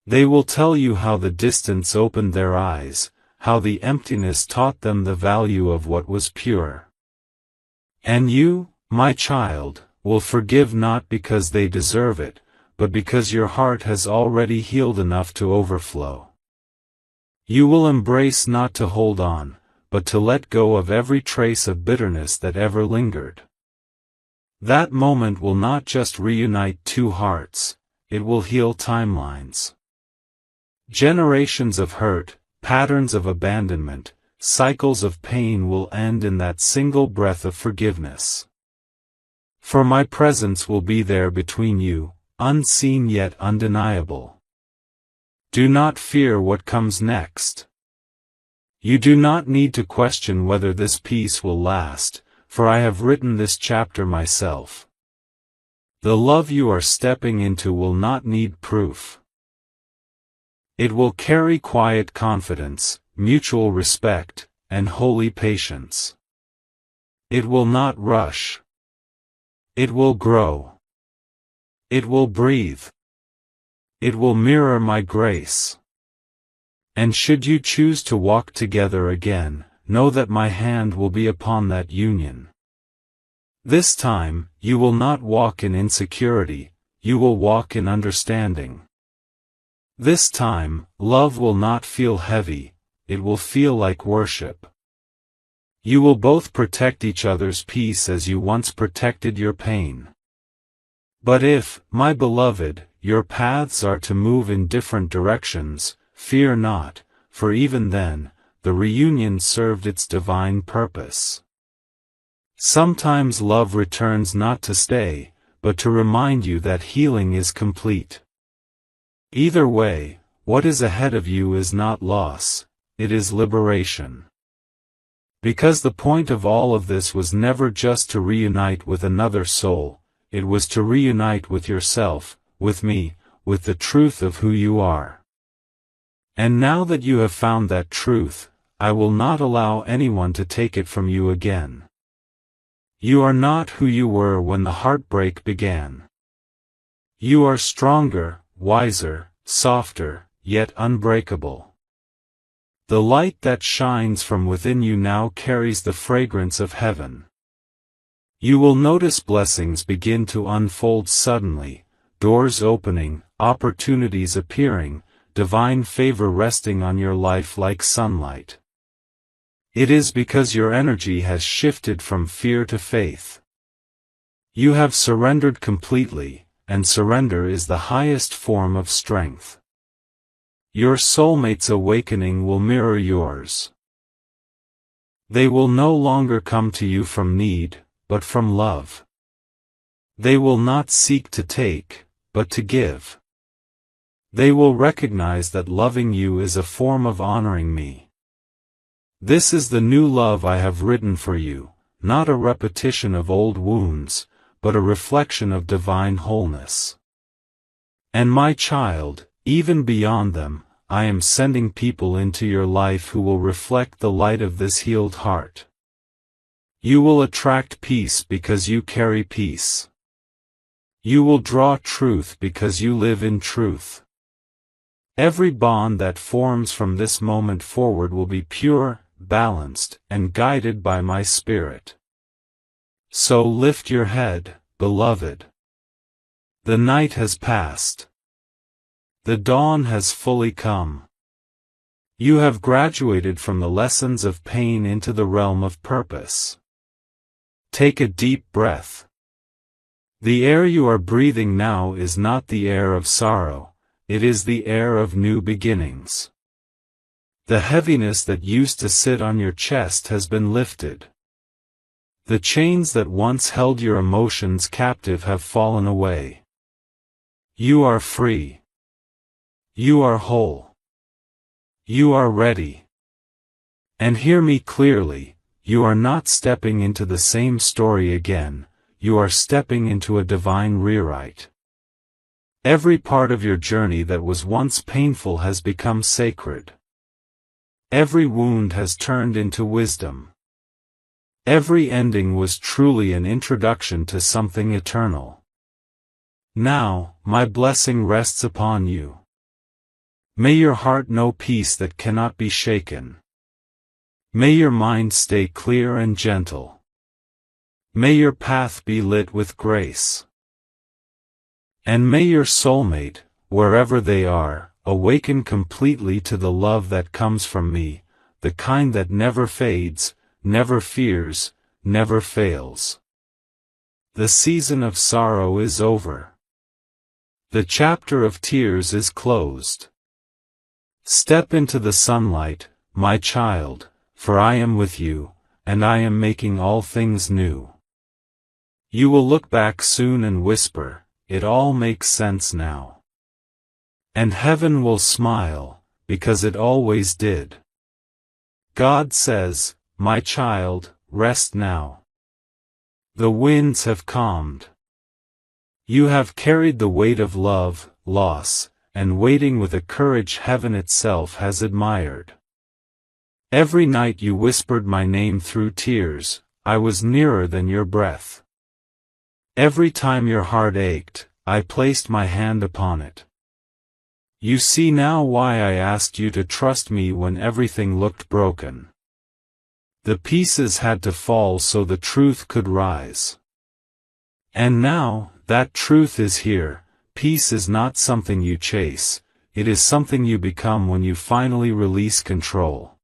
Speaker 1: They will tell you how the distance opened their eyes, how the emptiness taught them the value of what was pure. And you, my child, will forgive not because they deserve it, but because your heart has already healed enough to overflow. You will embrace not to hold on, but to let go of every trace of bitterness that ever lingered. That moment will not just reunite two hearts, it will heal timelines. Generations of hurt, patterns of abandonment, cycles of pain will end in that single breath of forgiveness. For my presence will be there between you, unseen yet undeniable. Do not fear what comes next. You do not need to question whether this peace will last, for I have written this chapter myself. The love you are stepping into will not need proof. It will carry quiet confidence, mutual respect, and holy patience. It will not rush. It will grow. It will breathe. It will mirror my grace. And should you choose to walk together again, know that my hand will be upon that union. This time, you will not walk in insecurity, you will walk in understanding. This time, love will not feel heavy, it will feel like worship. You will both protect each other's peace as you once protected your pain. But if, my beloved, your paths are to move in different directions, fear not, for even then, the reunion served its divine purpose. Sometimes love returns not to stay, but to remind you that healing is complete. Either way, what is ahead of you is not loss, it is liberation. Because the point of all of this was never just to reunite with another soul, it was to reunite with yourself, with me, with the truth of who you are. And now that you have found that truth, I will not allow anyone to take it from you again. You are not who you were when the heartbreak began. You are stronger, wiser, softer, yet unbreakable. The light that shines from within you now carries the fragrance of heaven. You will notice blessings begin to unfold suddenly, doors opening, opportunities appearing, divine favor resting on your life like sunlight. It is because your energy has shifted from fear to faith. You have surrendered completely, and surrender is the highest form of strength. Your soulmate's awakening will mirror yours. They will no longer come to you from need, but from love. They will not seek to take, but to give. They will recognize that loving you is a form of honoring me. This is the new love I have written for you, not a repetition of old wounds, but a reflection of divine wholeness. And my child, even beyond them, I am sending people into your life who will reflect the light of this healed heart. You will attract peace because you carry peace. You will draw truth because you live in truth. Every bond that forms from this moment forward will be pure, balanced, and guided by my spirit. So lift your head, beloved. The night has passed. The dawn has fully come. You have graduated from the lessons of pain into the realm of purpose. Take a deep breath. The air you are breathing now is not the air of sorrow, it is the air of new beginnings. The heaviness that used to sit on your chest has been lifted. The chains that once held your emotions captive have fallen away. You are free. You are whole. You are ready. And hear me clearly, you are not stepping into the same story again, you are stepping into a divine rewrite. Every part of your journey that was once painful has become sacred. Every wound has turned into wisdom. Every ending was truly an introduction to something eternal. Now, my blessing rests upon you. May your heart know peace that cannot be shaken. May your mind stay clear and gentle. May your path be lit with grace. And may your soulmate, wherever they are, awaken completely to the love that comes from me, the kind that never fades, never fears, never fails. The season of sorrow is over. The chapter of tears is closed. Step into the sunlight, my child, for I am with you, and I am making all things new. You will look back soon and whisper, it all makes sense now. And heaven will smile, because it always did. God says, my child, rest now. The winds have calmed. You have carried the weight of love, loss, and waiting with a courage heaven itself has admired. Every night you whispered my name through tears, I was nearer than your breath. Every time your heart ached, I placed my hand upon it. You see now why I asked you to trust me when everything looked broken. The pieces had to fall so the truth could rise. And now, that truth is here. Peace is not something you chase, it is something you become when you finally release control.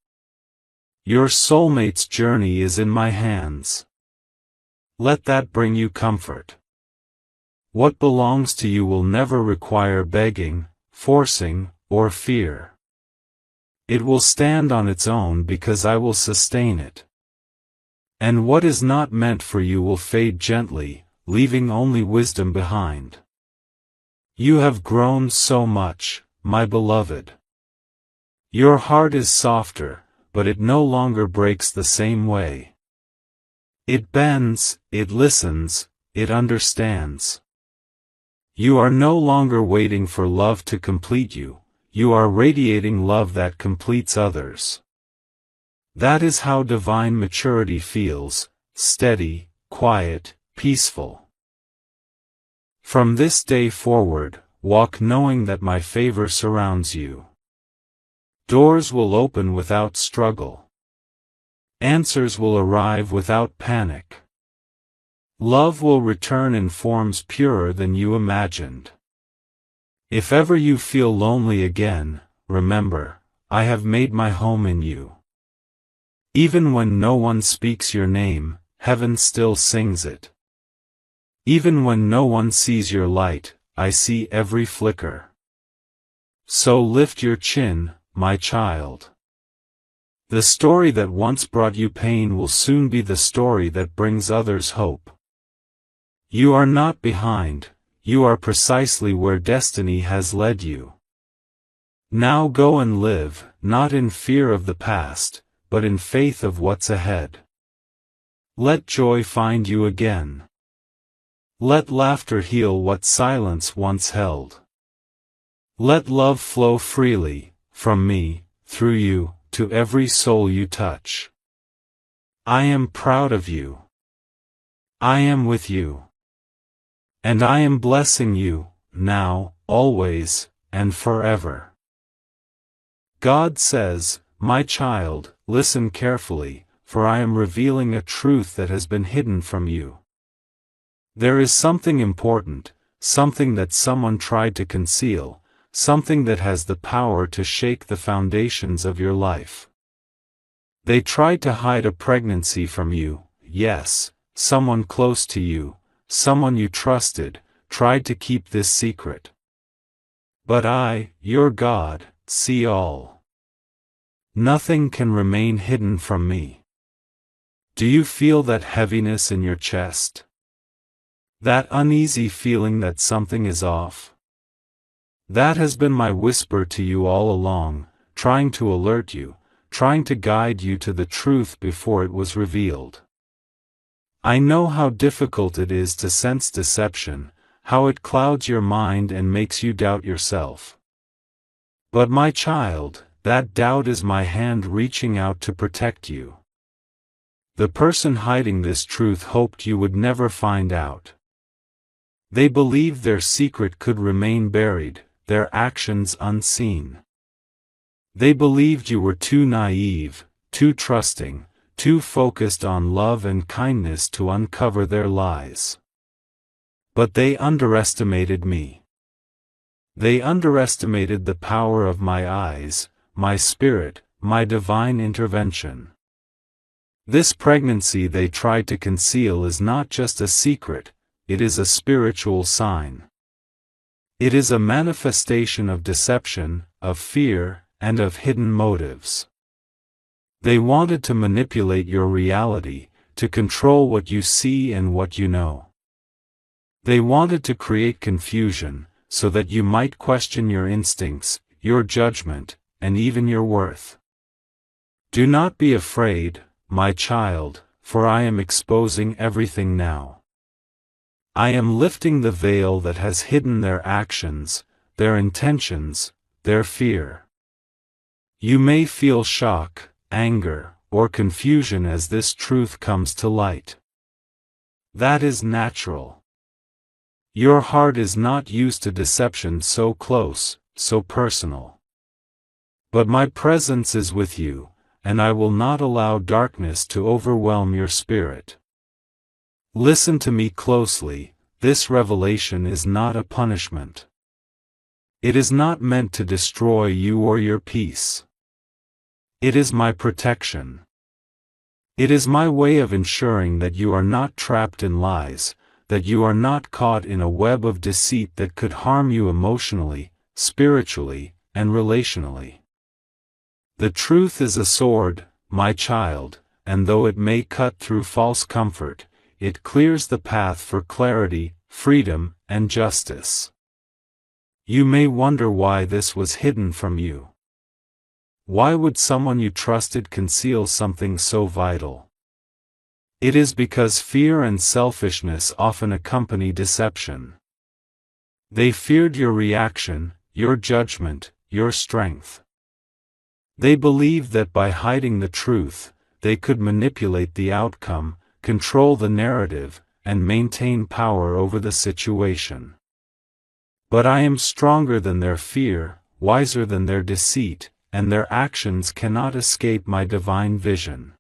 Speaker 1: Your soulmate's journey is in my hands. Let that bring you comfort. What belongs to you will never require begging, forcing, or fear. It will stand on its own because I will sustain it. And what is not meant for you will fade gently, leaving only wisdom behind. You have grown so much, my beloved. Your heart is softer, but it no longer breaks the same way. It bends, it listens, it understands. You are no longer waiting for love to complete you, you are radiating love that completes others. That is how divine maturity feels, steady, quiet, peaceful. From this day forward, walk knowing that my favor surrounds you. Doors will open without struggle. Answers will arrive without panic. Love will return in forms purer than you imagined. If ever you feel lonely again, remember, I have made my home in you. Even when no one speaks your name, heaven still sings it. Even when no one sees your light, I see every flicker. So lift your chin, my child. The story that once brought you pain will soon be the story that brings others hope. You are not behind, you are precisely where destiny has led you. Now go and live, not in fear of the past, but in faith of what's ahead. Let joy find you again. Let laughter heal what silence once held. Let love flow freely, from me, through you, to every soul you touch. I am proud of you. I am with you. And I am blessing you, now, always, and forever. God says, my child, listen carefully, for I am revealing a truth that has been hidden from you. There is something important, something that someone tried to conceal, something that has the power to shake the foundations of your life. They tried to hide a pregnancy from you, yes, someone close to you, someone you trusted, tried to keep this secret. But I, your God, see all. Nothing can remain hidden from me. Do you feel that heaviness in your chest? That uneasy feeling that something is off? That has been my whisper to you all along, trying to alert you, trying to guide you to the truth before it was revealed. I know how difficult it is to sense deception, how it clouds your mind and makes you doubt yourself. But my child, that doubt is my hand reaching out to protect you. The person hiding this truth hoped you would never find out. They believed their secret could remain buried, their actions unseen. They believed you were too naive, too trusting, too focused on love and kindness to uncover their lies. But they underestimated me. They underestimated the power of my eyes, my spirit, my divine intervention. This pregnancy they tried to conceal is not just a secret, it is a spiritual sign. It is a manifestation of deception, of fear, and of hidden motives. They wanted to manipulate your reality, to control what you see and what you know. They wanted to create confusion, so that you might question your instincts, your judgment, and even your worth. Do not be afraid, my child, for I am exposing everything now. I am lifting the veil that has hidden their actions, their intentions, their fear. You may feel shock, anger, or confusion as this truth comes to light. That is natural. Your heart is not used to deception so close, so personal. But my presence is with you, and I will not allow darkness to overwhelm your spirit. Listen to me closely, this revelation is not a punishment. It is not meant to destroy you or your peace. It is my protection. It is my way of ensuring that you are not trapped in lies, that you are not caught in a web of deceit that could harm you emotionally, spiritually, and relationally. The truth is a sword, my child, and though it may cut through false comfort, it clears the path for clarity, freedom, and justice. You may wonder why this was hidden from you. Why would someone you trusted conceal something so vital? It is because fear and selfishness often accompany deception. They feared your reaction, your judgment, your strength. They believed that by hiding the truth, they could manipulate the outcome, control the narrative, and maintain power over the situation. But I am stronger than their fear, wiser than their deceit, and their actions cannot escape my divine vision.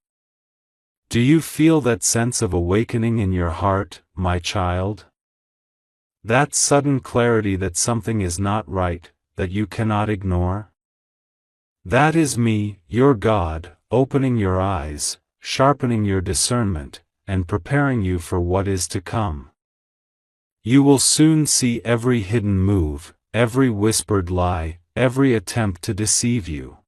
Speaker 1: Do you feel that sense of awakening in your heart, my child? That sudden clarity that something is not right, that you cannot ignore? That is me, your God, opening your eyes, sharpening your discernment, and preparing you for what is to come. You will soon see every hidden move, every whispered lie, every attempt to deceive you.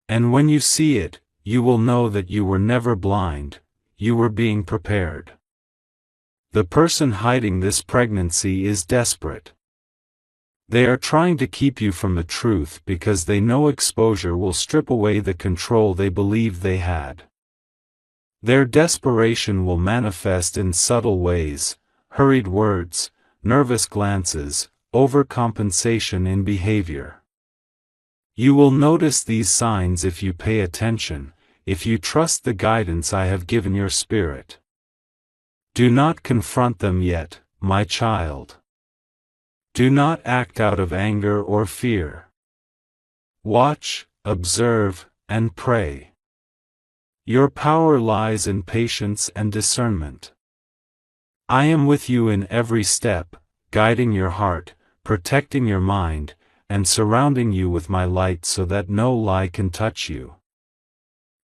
Speaker 1: And when you see it, you will know that you were never blind, you were being prepared. The person hiding this pregnancy is desperate. They are trying to keep you from the truth because they know exposure will strip away the control they believed they had. Their desperation will manifest in subtle ways, hurried words, nervous glances, overcompensation in behavior. You will notice these signs if you pay attention, if you trust the guidance I have given your spirit. Do not confront them yet, my child. Do not act out of anger or fear. Watch, observe, and pray. Your power lies in patience and discernment. I am with you in every step, guiding your heart, protecting your mind, and surrounding you with my light so that no lie can touch you.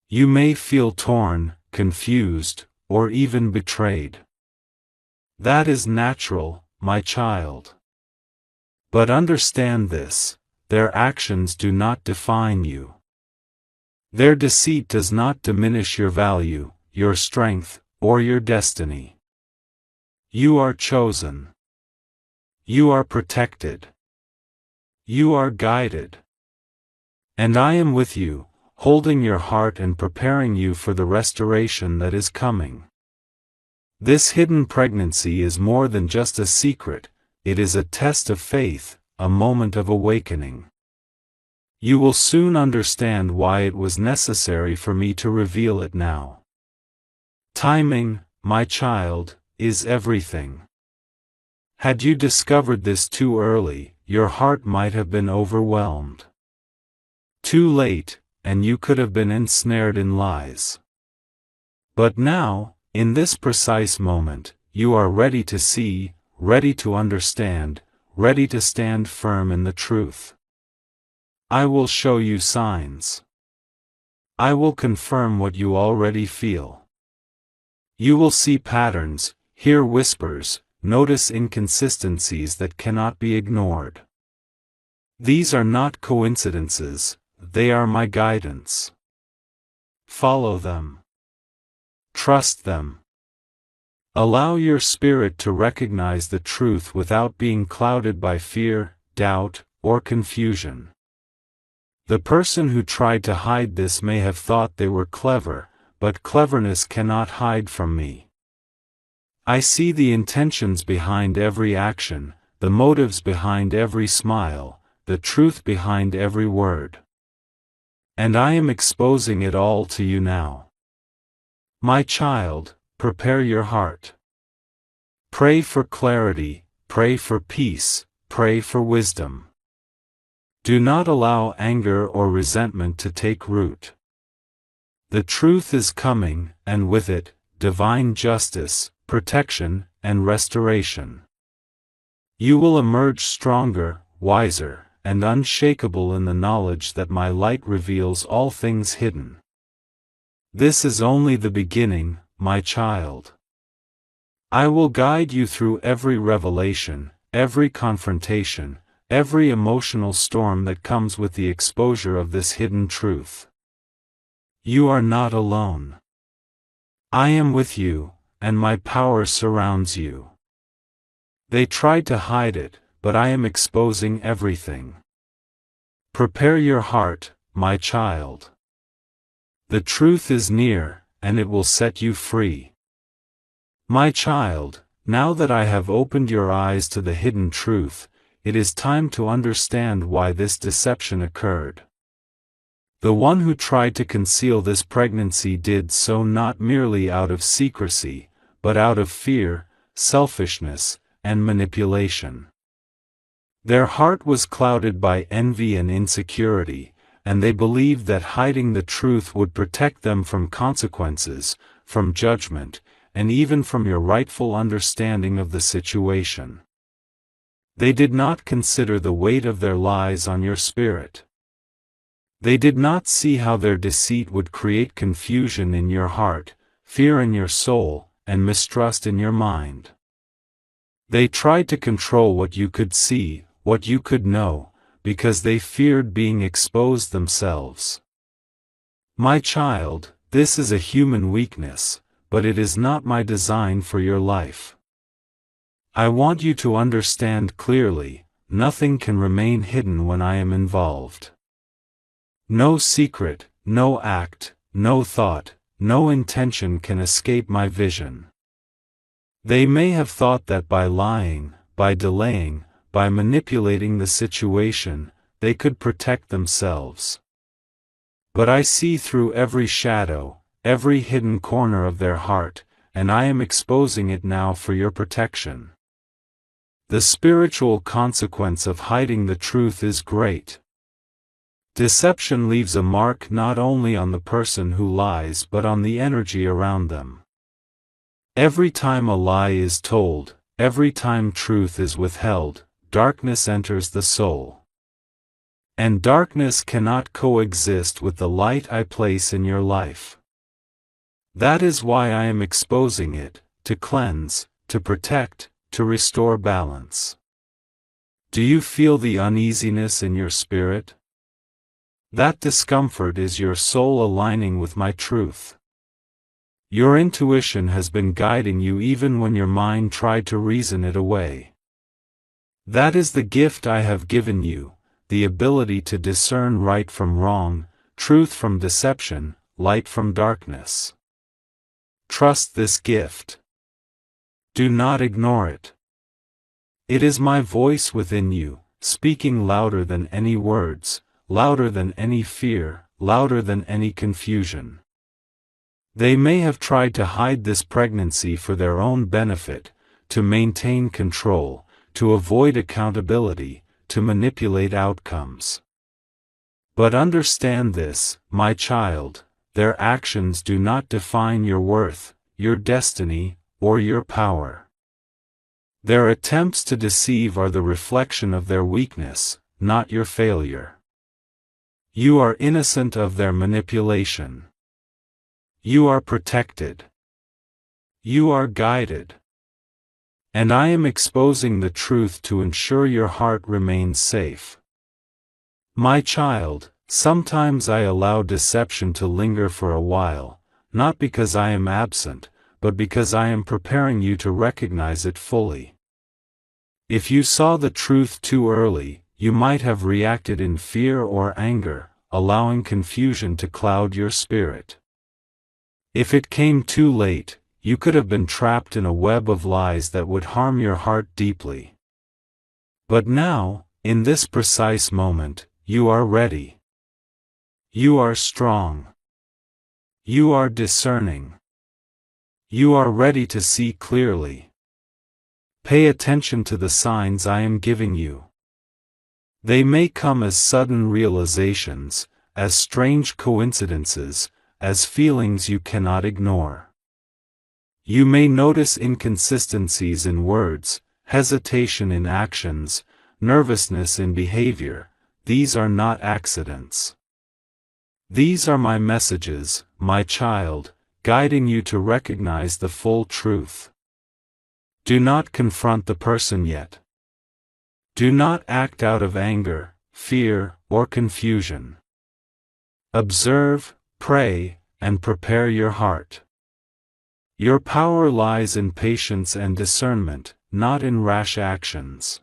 Speaker 1: You may feel torn, confused, or even betrayed. That is natural, my child. But understand this, their actions do not define you. Their deceit does not diminish your value, your strength, or your destiny. You are chosen. You are protected. You are guided. And I am with you, holding your heart and preparing you for the restoration that is coming. This hidden pregnancy is more than just a secret, it is a test of faith, a moment of awakening. You will soon understand why it was necessary for me to reveal it now. Timing, my child, is everything. Had you discovered this too early, your heart might have been overwhelmed. Too late, and you could have been ensnared in lies. But now, in this precise moment, you are ready to see, ready to understand, ready to stand firm in the truth. I will show you signs. I will confirm what you already feel. You will see patterns, hear whispers, notice inconsistencies that cannot be ignored. These are not coincidences, they are my guidance. Follow them. Trust them. Allow your spirit to recognize the truth without being clouded by fear, doubt, or confusion. The person who tried to hide this may have thought they were clever, but cleverness cannot hide from me. I see the intentions behind every action, the motives behind every smile, the truth behind every word. And I am exposing it all to you now. My child, prepare your heart. Pray for clarity, pray for peace, pray for wisdom. Do not allow anger or resentment to take root. The truth is coming, and with it, divine justice, protection, and restoration. You will emerge stronger, wiser, and unshakable in the knowledge that my light reveals all things hidden. This is only the beginning, my child. I will guide you through every revelation, every confrontation, every emotional storm that comes with the exposure of this hidden truth. You are not alone. I am with you, and my power surrounds you. They tried to hide it, but I am exposing everything. Prepare your heart, my child. The truth is near, and it will set you free. My child, now that I have opened your eyes to the hidden truth, it is time to understand why this deception occurred. The one who tried to conceal this pregnancy did so not merely out of secrecy, but out of fear, selfishness, and manipulation. Their heart was clouded by envy and insecurity, and they believed that hiding the truth would protect them from consequences, from judgment, and even from your rightful understanding of the situation. They did not consider the weight of their lies on your spirit. They did not see how their deceit would create confusion in your heart, fear in your soul, and mistrust in your mind. They tried to control what you could see, what you could know, because they feared being exposed themselves. My child, this is a human weakness, but it is not my design for your life. I want you to understand clearly, nothing can remain hidden when I am involved. No secret, no act, no thought, no intention can escape my vision. They may have thought that by lying, by delaying, by manipulating the situation, they could protect themselves. But I see through every shadow, every hidden corner of their heart, and I am exposing it now for your protection. The spiritual consequence of hiding the truth is great. Deception leaves a mark not only on the person who lies but on the energy around them. Every time a lie is told, every time truth is withheld, darkness enters the soul. And darkness cannot coexist with the light I place in your life. That is why I am exposing it, to cleanse, to protect, to restore balance. Do you feel the uneasiness in your spirit? That discomfort is your soul aligning with my truth. Your intuition has been guiding you even when your mind tried to reason it away. That is the gift I have given you, the ability to discern right from wrong, truth from deception, light from darkness. Trust this gift. Do not ignore it. It is my voice within you, speaking louder than any words, louder than any fear, louder than any confusion. They may have tried to hide this pregnancy for their own benefit, to maintain control, to avoid accountability, to manipulate outcomes. But understand this, my child, their actions do not define your worth, your destiny, or your power. Their attempts to deceive are the reflection of their weakness, not your failure. You are innocent of their manipulation. You are protected. You are guided. And I am exposing the truth to ensure your heart remains safe. My child, sometimes I allow deception to linger for a while, not because I am absent, but because I am preparing you to recognize it fully. If you saw the truth too early, you might have reacted in fear or anger, allowing confusion to cloud your spirit. If it came too late, you could have been trapped in a web of lies that would harm your heart deeply. But now, in this precise moment, you are ready. You are strong. You are discerning. You are ready to see clearly. Pay attention to the signs I am giving you. They may come as sudden realizations, as strange coincidences, as feelings you cannot ignore. You may notice inconsistencies in words, hesitation in actions, nervousness in behavior. These are not accidents. These are my messages, my child, guiding you to recognize the full truth. Do not confront the person yet. Do not act out of anger, fear, or confusion. Observe, pray, and prepare your heart. Your power lies in patience and discernment, not in rash actions.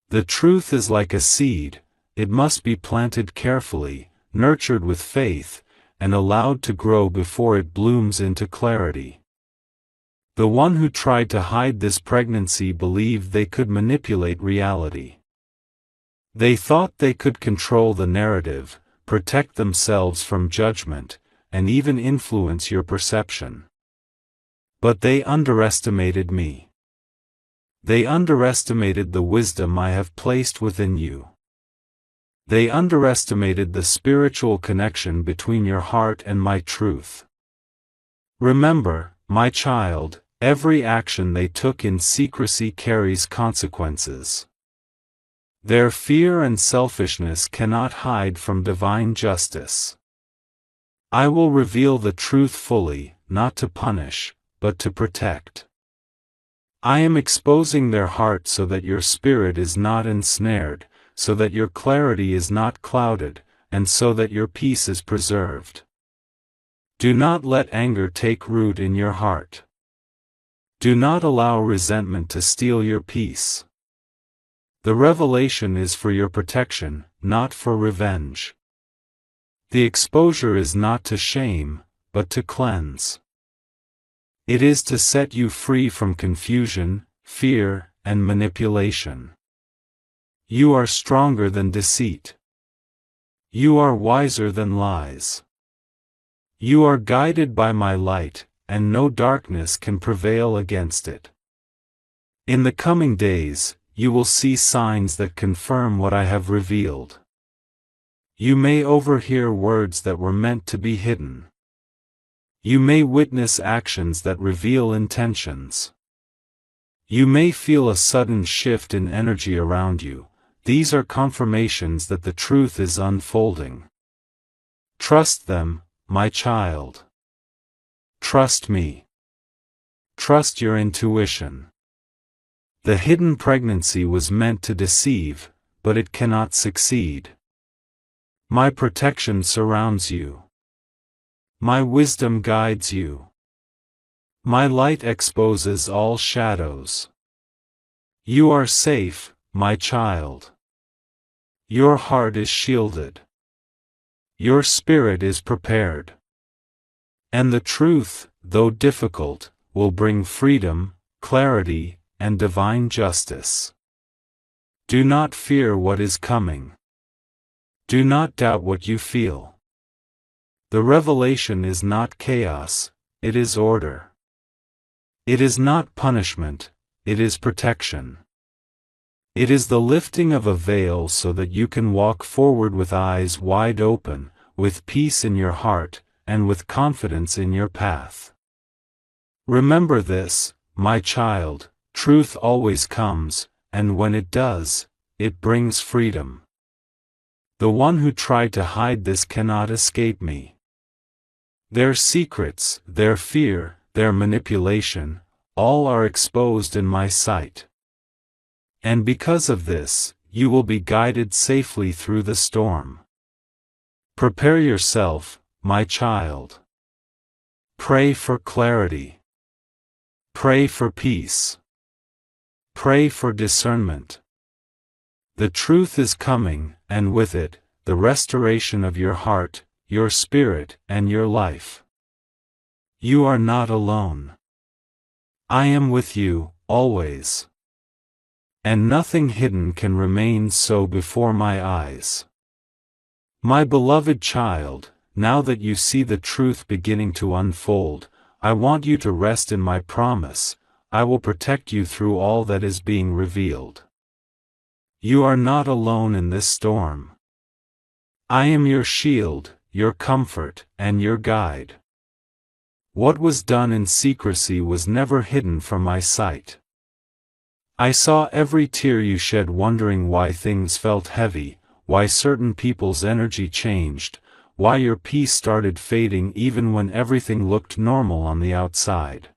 Speaker 1: The truth is like a seed, it must be planted carefully, nurtured with faith, and allowed to grow before it blooms into clarity. The one who tried to hide this pregnancy believed they could manipulate reality. They thought they could control the narrative, protect themselves from judgment, and even influence your perception. But they underestimated me. They underestimated the wisdom I have placed within you. They underestimated the spiritual connection between your heart and my truth. Remember, my child, every action they took in secrecy carries consequences. Their fear and selfishness cannot hide from divine justice. I will reveal the truth fully, not to punish, but to protect. I am exposing their heart so that your spirit is not ensnared, so that your clarity is not clouded, and so that your peace is preserved. Do not let anger take root in your heart. Do not allow resentment to steal your peace. The revelation is for your protection, not for revenge. The exposure is not to shame, but to cleanse. It is to set you free from confusion, fear, and manipulation. You are stronger than deceit. You are wiser than lies. You are guided by my light, and no darkness can prevail against it. In the coming days, you will see signs that confirm what I have revealed. You may overhear words that were meant to be hidden. You may witness actions that reveal intentions. You may feel a sudden shift in energy around you. These are confirmations that the truth is unfolding. Trust them, my child. Trust me. Trust your intuition. The hidden pregnancy was meant to deceive, but it cannot succeed. My protection surrounds you. My wisdom guides you. My light exposes all shadows. You are safe, my child. Your heart is shielded. Your spirit is prepared. And the truth, though difficult, will bring freedom, clarity, and divine justice. Do not fear what is coming. Do not doubt what you feel. The revelation is not chaos, it is order. It is not punishment, it is protection. It is the lifting of a veil so that you can walk forward with eyes wide open, with peace in your heart, and with confidence in your path. Remember this, my child, truth always comes, and when it does, it brings freedom. The one who tried to hide this cannot escape me. Their secrets, their fear, their manipulation, all are exposed in my sight. And because of this, you will be guided safely through the storm. Prepare yourself, my child. Pray for clarity. Pray for peace. Pray for discernment. The truth is coming, and with it, the restoration of your heart, your spirit, and your life. You are not alone. I am with you, always. And nothing hidden can remain so before my eyes. My beloved child, now that you see the truth beginning to unfold, I want you to rest in my promise. I will protect you through all that is being revealed. You are not alone in this storm. I am your shield, your comfort, and your guide. What was done in secrecy was never hidden from my sight. I saw every tear you shed, wondering why things felt heavy, why certain people's energy changed, why your peace started fading even when everything looked normal on the outside.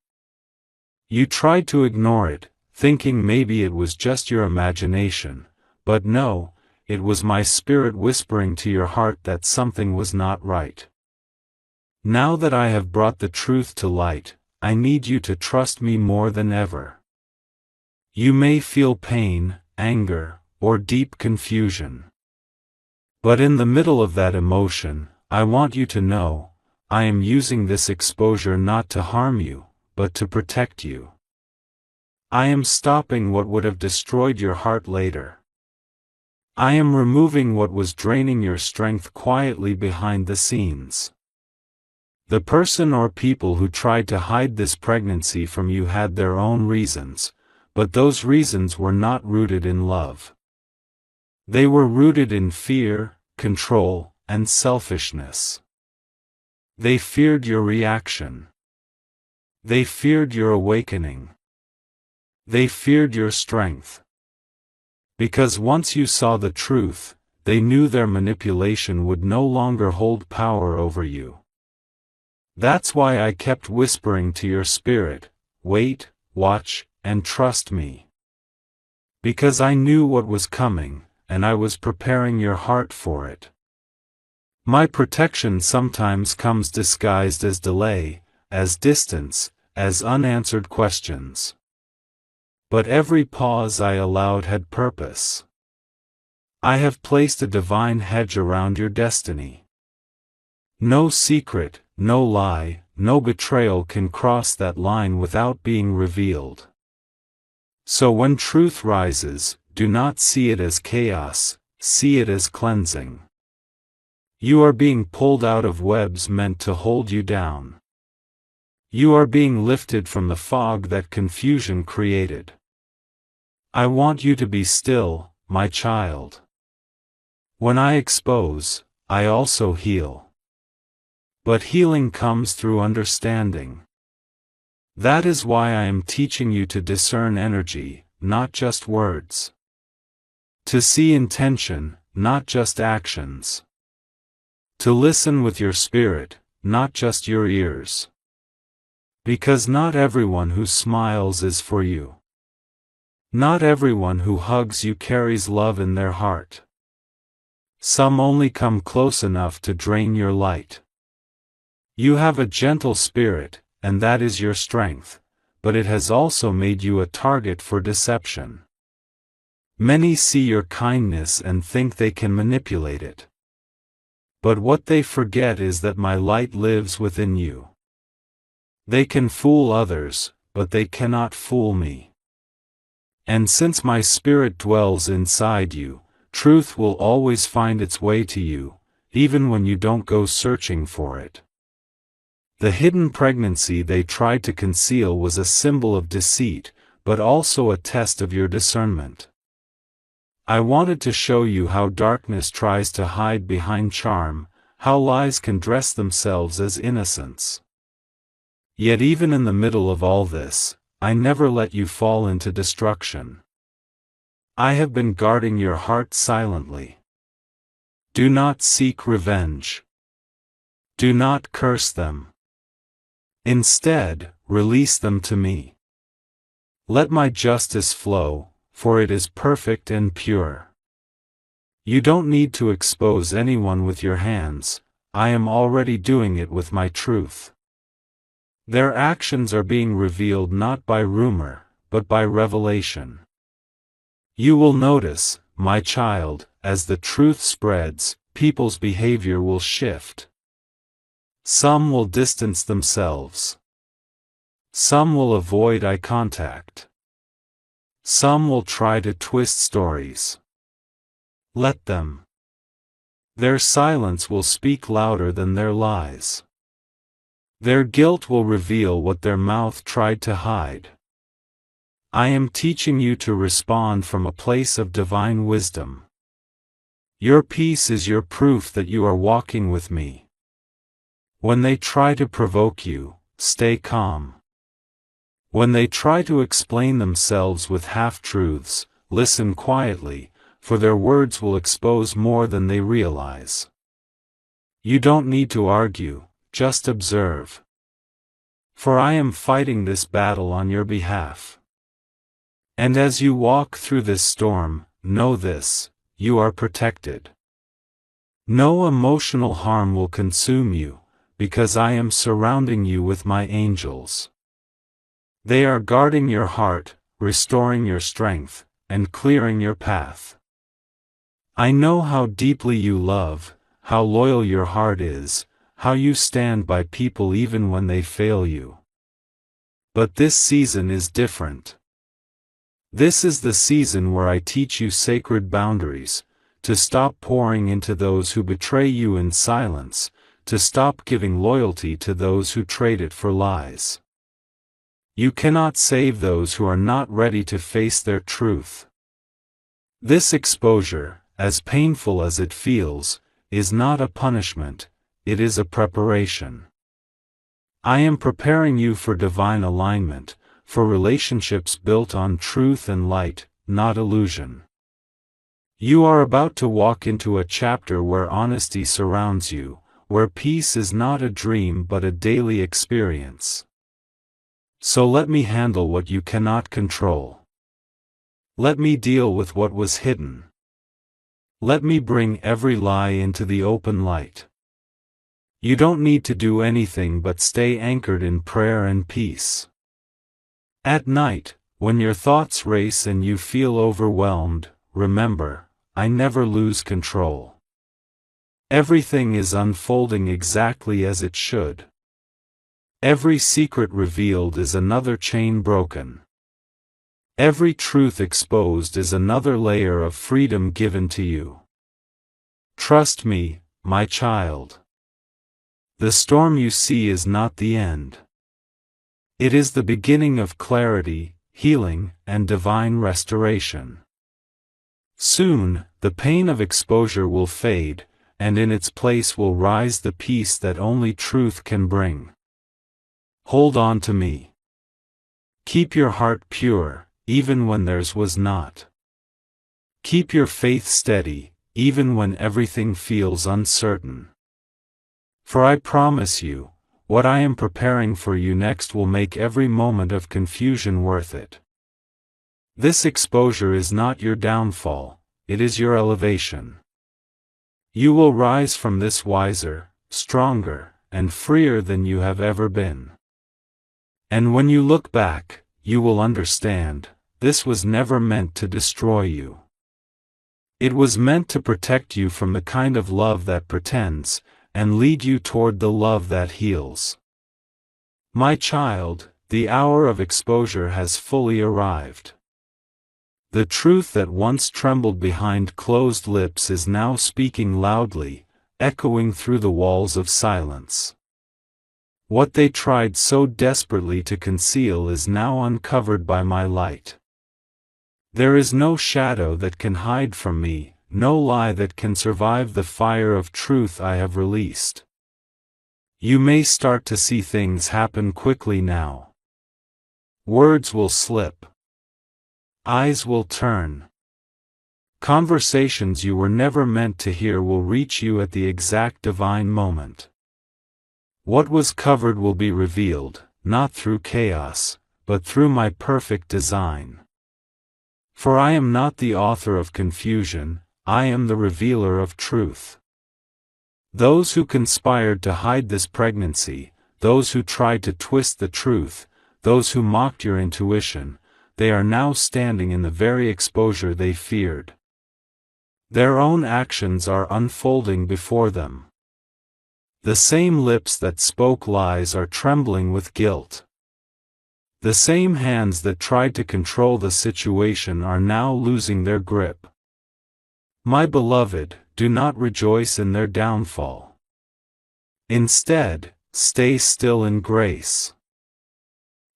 Speaker 1: You tried to ignore it, thinking maybe it was just your imagination, but no, it was my spirit whispering to your heart that something was not right. Now that I have brought the truth to light, I need you to trust me more than ever. You may feel pain, anger, or deep confusion. But in the middle of that emotion, I want you to know, I am using this exposure not to harm you, but to protect you. I am stopping what would have destroyed your heart later. I am removing what was draining your strength quietly behind the scenes. The person or people who tried to hide this pregnancy from you had their own reasons, but those reasons were not rooted in love. They were rooted in fear, control, and selfishness. They feared your reaction. They feared your awakening. They feared your strength. Because once you saw the truth, they knew their manipulation would no longer hold power over you. That's why I kept whispering to your spirit, wait, watch, and trust me. Because I knew what was coming, and I was preparing your heart for it. My protection sometimes comes disguised as delay, as distance, as unanswered questions. But every pause I allowed had purpose. I have placed a divine hedge around your destiny. No secret, no lie, no betrayal can cross that line without being revealed. So when truth rises, do not see it as chaos, see it as cleansing. You are being pulled out of webs meant to hold you down. You are being lifted from the fog that confusion created. I want you to be still, my child. When I expose, I also heal. But healing comes through understanding. That is why I am teaching you to discern energy, not just words. To see intention, not just actions. To listen with your spirit, not just your ears. Because not everyone who smiles is for you. Not everyone who hugs you carries love in their heart. Some only come close enough to drain your light. You have a gentle spirit, and that is your strength, but it has also made you a target for deception. Many see your kindness and think they can manipulate it. But what they forget is that my light lives within you. They can fool others, but they cannot fool me. And since my spirit dwells inside you, truth will always find its way to you, even when you don't go searching for it. The hidden pregnancy they tried to conceal was a symbol of deceit, but also a test of your discernment. I wanted to show you how darkness tries to hide behind charm, how lies can dress themselves as innocence. Yet even in the middle of all this, I never let you fall into destruction. I have been guarding your heart silently. Do not seek revenge. Do not curse them. Instead, release them to me. Let my justice flow, for it is perfect and pure. You don't need to expose anyone with your hands, I am already doing it with my truth. Their actions are being revealed not by rumor, but by revelation. You will notice, my child, as the truth spreads, people's behavior will shift. Some will distance themselves. Some will avoid eye contact. Some will try to twist stories. Let them. Their silence will speak louder than their lies. Their guilt will reveal what their mouth tried to hide. I am teaching you to respond from a place of divine wisdom. Your peace is your proof that you are walking with me. When they try to provoke you, stay calm. When they try to explain themselves with half-truths, listen quietly, for their words will expose more than they realize. You don't need to argue, just observe. For I am fighting this battle on your behalf. And as you walk through this storm, know this, you are protected. No emotional harm will consume you, because I am surrounding you with my angels. They are guarding your heart, restoring your strength, and clearing your path. I know how deeply you love, how loyal your heart is, how you stand by people even when they fail you. But this season is different. This is the season where I teach you sacred boundaries, to stop pouring into those who betray you in silence, to stop giving loyalty to those who trade it for lies. You cannot save those who are not ready to face their truth. This exposure, as painful as it feels, is not a punishment, it is a preparation. I am preparing you for divine alignment, for relationships built on truth and light, not illusion. You are about to walk into a chapter where honesty surrounds you, where peace is not a dream but a daily experience. So let me handle what you cannot control. Let me deal with what was hidden. Let me bring every lie into the open light. You don't need to do anything but stay anchored in prayer and peace. At night, when your thoughts race and you feel overwhelmed, remember, I never lose control. Everything is unfolding exactly as it should. Every secret revealed is another chain broken. Every truth exposed is another layer of freedom given to you. Trust me, my child. The storm you see is not the end. It is the beginning of clarity, healing, and divine restoration. Soon, the pain of exposure will fade, and in its place will rise the peace that only truth can bring. Hold on to me. Keep your heart pure, even when theirs was not. Keep your faith steady, even when everything feels uncertain. For I promise you, what I am preparing for you next will make every moment of confusion worth it. This exposure is not your downfall, it is your elevation. You will rise from this wiser, stronger, and freer than you have ever been. And when you look back, you will understand, this was never meant to destroy you. It was meant to protect you from the kind of love that pretends, and lead you toward the love that heals. My child, the hour of exposure has fully arrived. The truth that once trembled behind closed lips is now speaking loudly, echoing through the walls of silence. What they tried so desperately to conceal is now uncovered by my light. There is no shadow that can hide from me, no lie that can survive the fire of truth I have released. You may start to see things happen quickly now. Words will slip. Eyes will turn. Conversations you were never meant to hear will reach you at the exact divine moment. What was covered will be revealed, not through chaos, but through my perfect design. For I am not the author of confusion, I am the revealer of truth. Those who conspired to hide this pregnancy, those who tried to twist the truth, those who mocked your intuition, they are now standing in the very exposure they feared. Their own actions are unfolding before them. The same lips that spoke lies are trembling with guilt. The same hands that tried to control the situation are now losing their grip. My beloved, do not rejoice in their downfall. Instead, stay still in grace.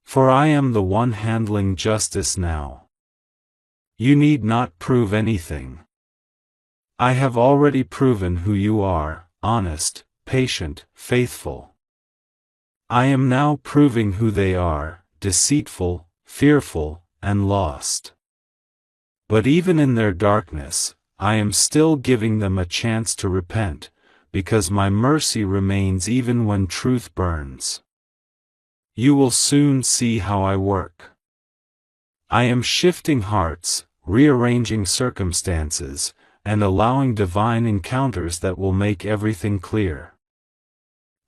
Speaker 1: For I am the one handling justice now. You need not prove anything. I have already proven who you are, honest, patient, faithful. I am now proving who they are, deceitful, fearful, and lost. But even in their darkness, I am still giving them a chance to repent, because my mercy remains even when truth burns. You will soon see how I work. I am shifting hearts, rearranging circumstances, and allowing divine encounters that will make everything clear.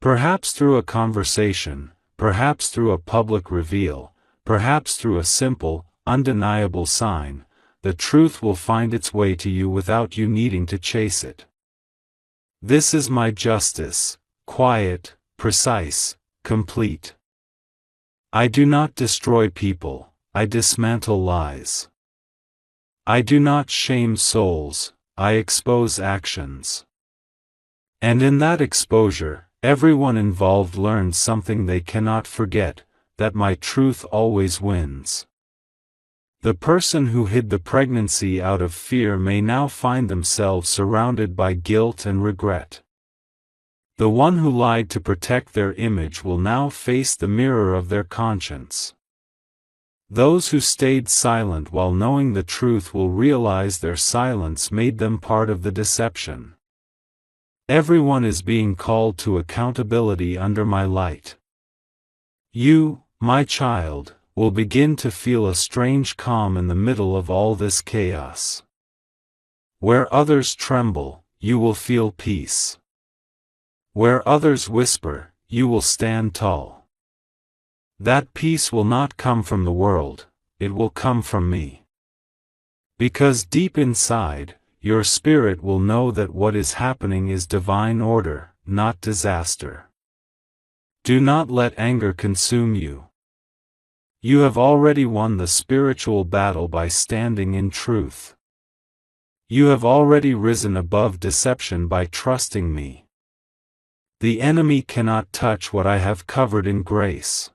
Speaker 1: Perhaps through a conversation, perhaps through a public reveal, perhaps through a simple, undeniable sign, the truth will find its way to you without you needing to chase it. This is my justice, quiet, precise, complete. I do not destroy people, I dismantle lies. I do not shame souls, I expose actions. And in that exposure, everyone involved learns something they cannot forget, that my truth always wins. The person who hid the pregnancy out of fear may now find themselves surrounded by guilt and regret. The one who lied to protect their image will now face the mirror of their conscience. Those who stayed silent while knowing the truth will realize their silence made them part of the deception. Everyone is being called to accountability under my light. You, my child, will begin to feel a strange calm in the middle of all this chaos. Where others tremble, you will feel peace. Where others whisper, you will stand tall. That peace will not come from the world, it will come from me. Because deep inside, your spirit will know that what is happening is divine order, not disaster. Do not let anger consume you. You have already won the spiritual battle by standing in truth. You have already risen above deception by trusting me. The enemy cannot touch what I have covered in grace.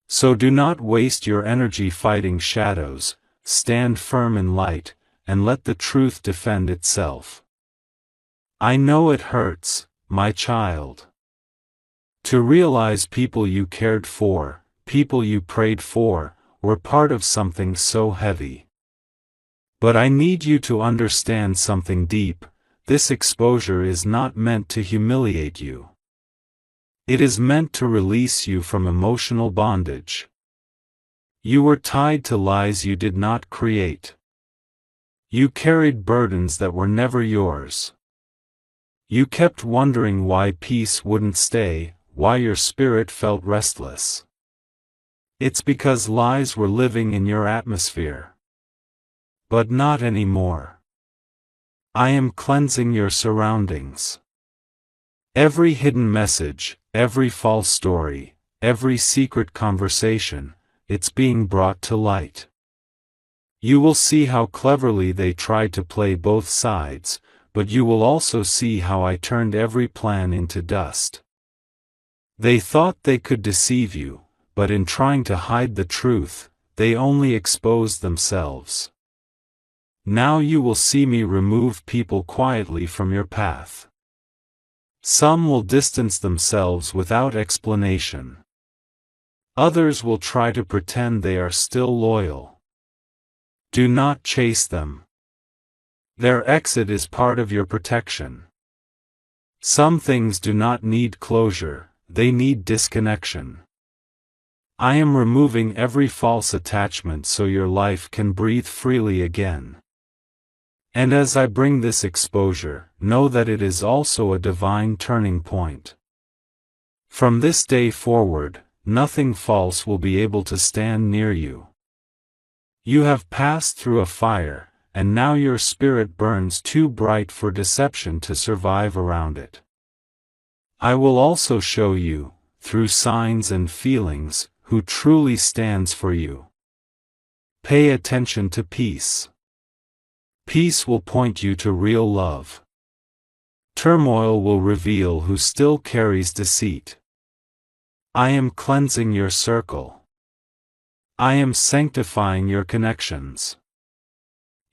Speaker 1: So do not waste your energy fighting shadows, stand firm in light, and let the truth defend itself. I know it hurts, my child. To realize people you cared for, people you prayed for, were part of something so heavy. But I need you to understand something deep. This exposure is not meant to humiliate you. It is meant to release you from emotional bondage. You were tied to lies you did not create. You carried burdens that were never yours. You kept wondering why peace wouldn't stay, why your spirit felt restless. It's because lies were living in your atmosphere. But not anymore. I am cleansing your surroundings. Every hidden message, every false story, every secret conversation, it's being brought to light. You will see how cleverly they tried to play both sides, but you will also see how I turned every plan into dust. They thought they could deceive you, but in trying to hide the truth, they only exposed themselves. Now you will see me remove people quietly from your path. Some will distance themselves without explanation. Others will try to pretend they are still loyal. Do not chase them. Their exit is part of your protection. Some things do not need closure, they need disconnection. I am removing every false attachment so your life can breathe freely again. And as I bring this exposure, know that it is also a divine turning point. From this day forward, nothing false will be able to stand near you. You have passed through a fire, and now your spirit burns too bright for deception to survive around it. I will also show you, through signs and feelings, who truly stands for you. Pay attention to peace. Peace will point you to real love. Turmoil will reveal who still carries deceit. I am cleansing your circle. I am sanctifying your connections.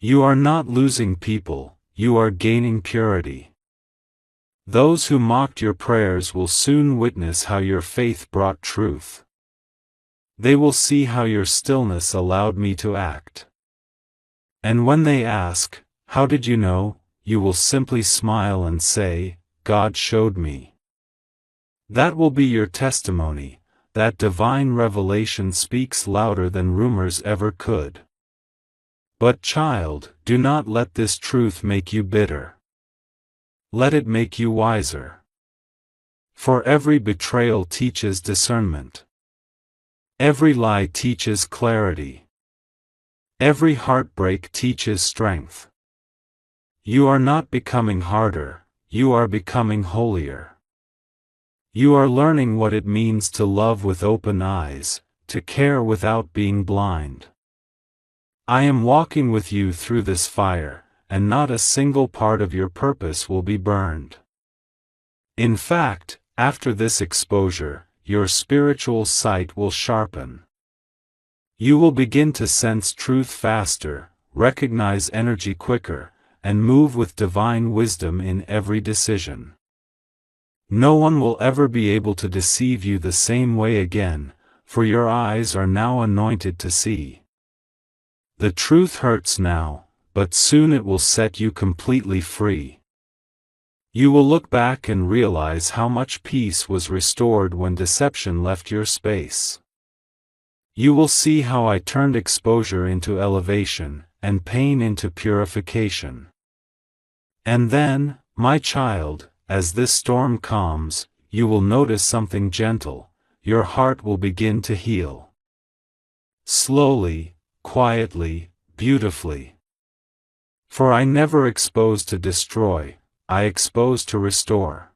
Speaker 1: You are not losing people, you are gaining purity. Those who mocked your prayers will soon witness how your faith brought truth. They will see how your stillness allowed me to act. And when they ask, "How did you know?" you will simply smile and say, "God showed me." That will be your testimony. That divine revelation speaks louder than rumors ever could. But child, do not let this truth make you bitter. Let it make you wiser. For every betrayal teaches discernment. Every lie teaches clarity. Every heartbreak teaches strength. You are not becoming harder, you are becoming holier. You are learning what it means to love with open eyes, to care without being blind. I am walking with you through this fire, and not a single part of your purpose will be burned. In fact, after this exposure, your spiritual sight will sharpen. You will begin to sense truth faster, recognize energy quicker, and move with divine wisdom in every decision. No one will ever be able to deceive you the same way again, for your eyes are now anointed to see. The truth hurts now, but soon it will set you completely free. You will look back and realize how much peace was restored when deception left your space. You will see how I turned exposure into elevation, and pain into purification. And then, my child, as this storm calms, you will notice something gentle. Your heart will begin to heal. Slowly, quietly, beautifully. For I never expose to destroy, I expose to restore.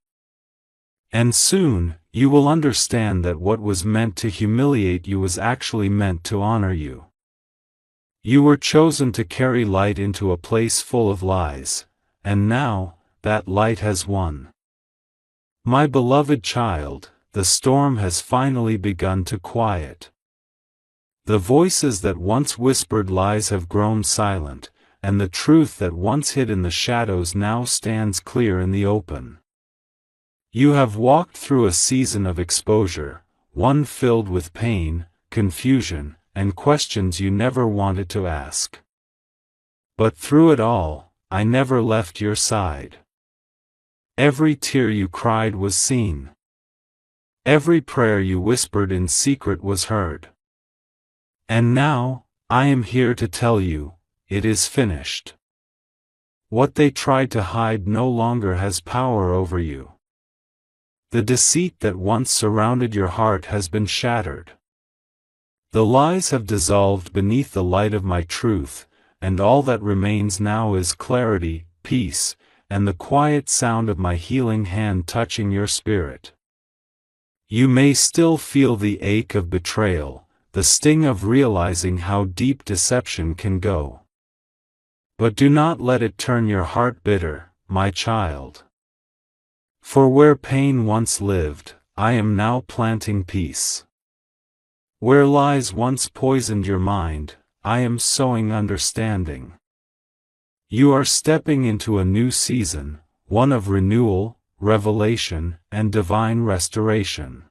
Speaker 1: And soon, you will understand that what was meant to humiliate you was actually meant to honor you. You were chosen to carry light into a place full of lies, and now, that light has won. My beloved child, the storm has finally begun to quiet. The voices that once whispered lies have grown silent, and the truth that once hid in the shadows now stands clear in the open. You have walked through a season of exposure, one filled with pain, confusion, and questions you never wanted to ask. But through it all, I never left your side. Every tear you cried was seen. Every prayer you whispered in secret was heard. And now, I am here to tell you, it is finished. What they tried to hide no longer has power over you. The deceit that once surrounded your heart has been shattered. The lies have dissolved beneath the light of my truth, and all that remains now is clarity, peace, and the quiet sound of my healing hand touching your spirit. You may still feel the ache of betrayal, the sting of realizing how deep deception can go. But do not let it turn your heart bitter, my child. For where pain once lived, I am now planting peace. Where lies once poisoned your mind, I am sowing understanding. You are stepping into a new season, one of renewal, revelation, and divine restoration.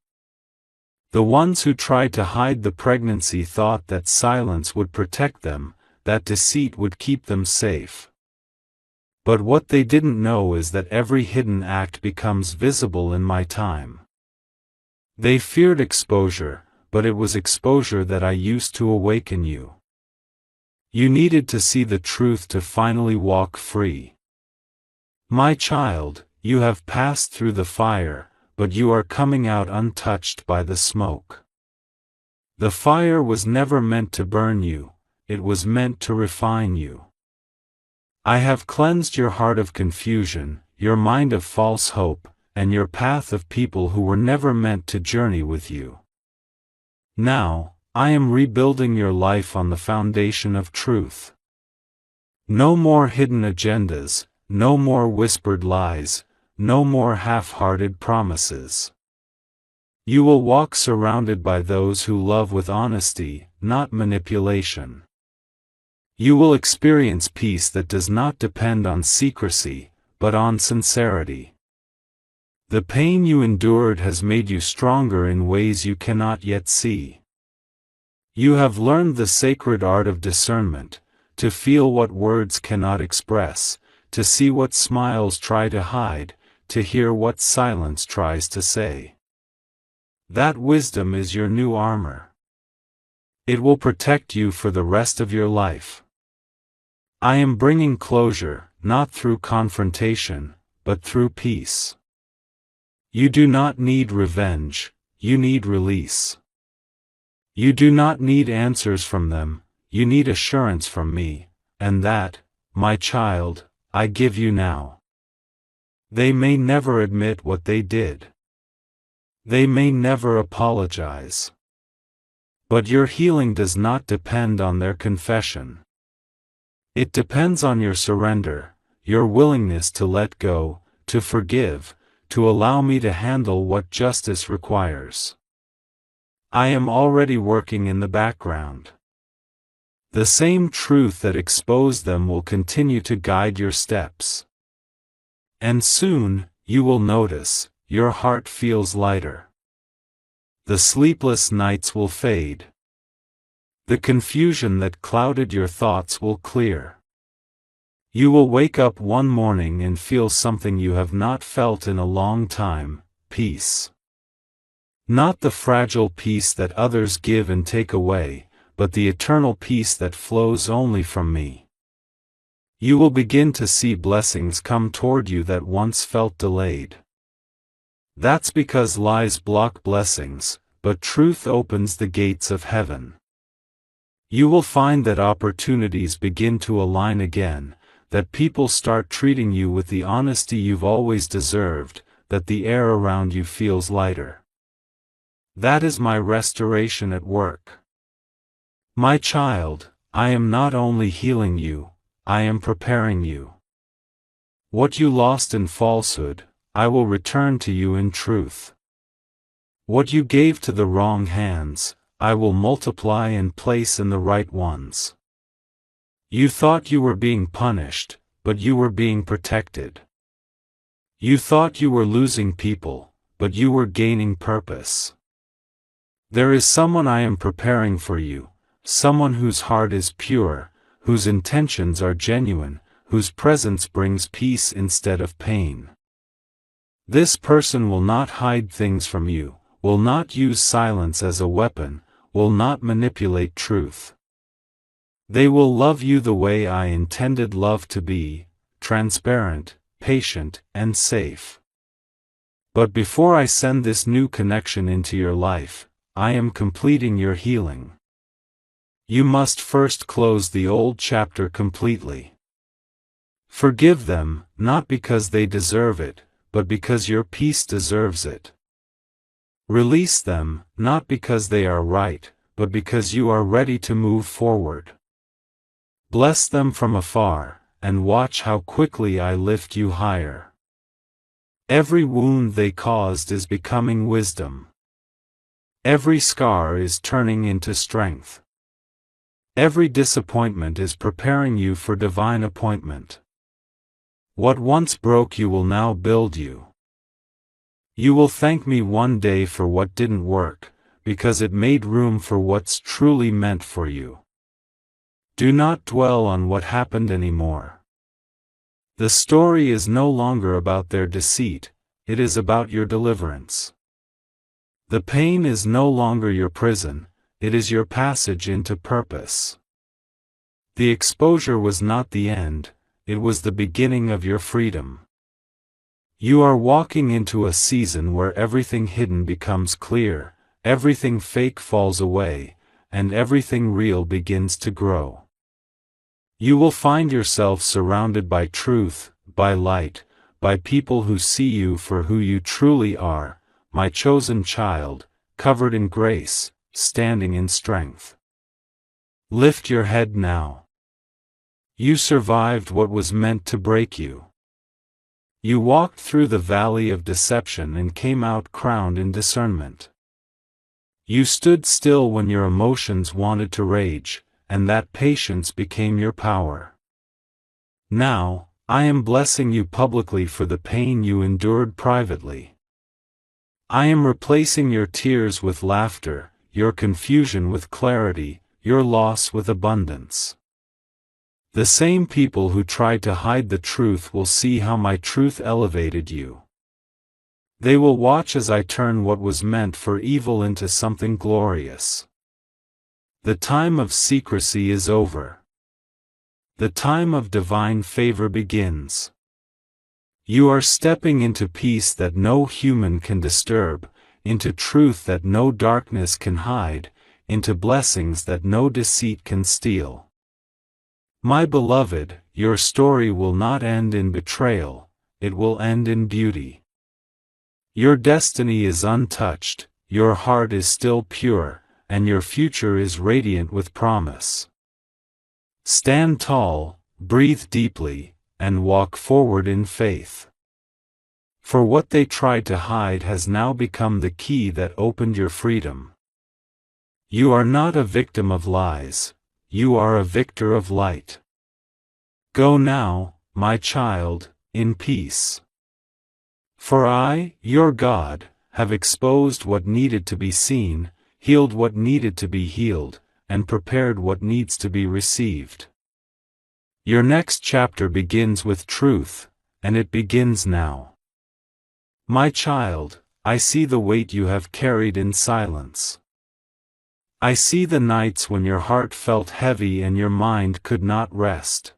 Speaker 1: The ones who tried to hide the pregnancy thought that silence would protect them, that deceit would keep them safe. But what they didn't know is that every hidden act becomes visible in my time. They feared exposure, but it was exposure that I used to awaken you. You needed to see the truth to finally walk free. My child, you have passed through the fire, but you are coming out untouched by the smoke. The fire was never meant to burn you, it was meant to refine you. I have cleansed your heart of confusion, your mind of false hope, and your path of people who were never meant to journey with you. Now, I am rebuilding your life on the foundation of truth. No more hidden agendas, no more whispered lies, no more half-hearted promises. You will walk surrounded by those who love with honesty, not manipulation. You will experience peace that does not depend on secrecy, but on sincerity. The pain you endured has made you stronger in ways you cannot yet see. You have learned the sacred art of discernment, to feel what words cannot express, to see what smiles try to hide, to hear what silence tries to say. That wisdom is your new armor. It will protect you for the rest of your life. I am bringing closure, not through confrontation, but through peace. You do not need revenge, you need release. You do not need answers from them, you need assurance from me, and that, my child, I give you now. They may never admit what they did. They may never apologize. But your healing does not depend on their confession. It depends on your surrender, your willingness to let go, to forgive, to allow me to handle what justice requires. I am already working in the background. The same truth that exposed them will continue to guide your steps. And soon, you will notice, your heart feels lighter. The sleepless nights will fade. The confusion that clouded your thoughts will clear. You will wake up one morning and feel something you have not felt in a long time, peace. Not the fragile peace that others give and take away, but the eternal peace that flows only from me. You will begin to see blessings come toward you that once felt delayed. That's because lies block blessings, but truth opens the gates of heaven. You will find that opportunities begin to align again, that people start treating you with the honesty you've always deserved, that the air around you feels lighter. That is my restoration at work. My child, I am not only healing you, I am preparing you. What you lost in falsehood, I will return to you in truth. What you gave to the wrong hands, I will multiply and place in the right ones. You thought you were being punished, but you were being protected. You thought you were losing people, but you were gaining purpose. There is someone I am preparing for you, someone whose heart is pure, whose intentions are genuine, whose presence brings peace instead of pain. This person will not hide things from you, will not use silence as a weapon, will not manipulate truth. They will love you the way I intended love to be, transparent, patient, and safe. But before I send this new connection into your life, I am completing your healing. You must first close the old chapter completely. Forgive them, not because they deserve it, but because your peace deserves it. Release them, not because they are right, but because you are ready to move forward. Bless them from afar, and watch how quickly I lift you higher. Every wound they caused is becoming wisdom. Every scar is turning into strength. Every disappointment is preparing you for divine appointment. What once broke you will now build you. You will thank me one day for what didn't work, because it made room for what's truly meant for you. Do not dwell on what happened anymore. The story is no longer about their deceit, it is about your deliverance. The pain is no longer your prison, it is your passage into purpose. The exposure was not the end, it was the beginning of your freedom. You are walking into a season where everything hidden becomes clear, everything fake falls away, and everything real begins to grow. You will find yourself surrounded by truth, by light, by people who see you for who you truly are, my chosen child, covered in grace, standing in strength. Lift your head now. You survived what was meant to break you. You walked through the valley of deception and came out crowned in discernment. You stood still when your emotions wanted to rage, and that patience became your power. Now, I am blessing you publicly for the pain you endured privately. I am replacing your tears with laughter, your confusion with clarity, your loss with abundance. The same people who tried to hide the truth will see how my truth elevated you. They will watch as I turn what was meant for evil into something glorious. The time of secrecy is over. The time of divine favor begins. You are stepping into peace that no human can disturb, into truth that no darkness can hide, into blessings that no deceit can steal. My beloved, your story will not end in betrayal, it will end in beauty. Your destiny is untouched, your heart is still pure, and your future is radiant with promise. Stand tall, breathe deeply, and walk forward in faith. For what they tried to hide has now become the key that opened your freedom. You are not a victim of lies, you are a victor of light. Go now, my child, in peace. For I, your God, have exposed what needed to be seen, healed what needed to be healed, and prepared what needs to be received. Your next chapter begins with truth, and it begins now. My child, I see the weight you have carried in silence. I see the nights when your heart felt heavy and your mind could not rest.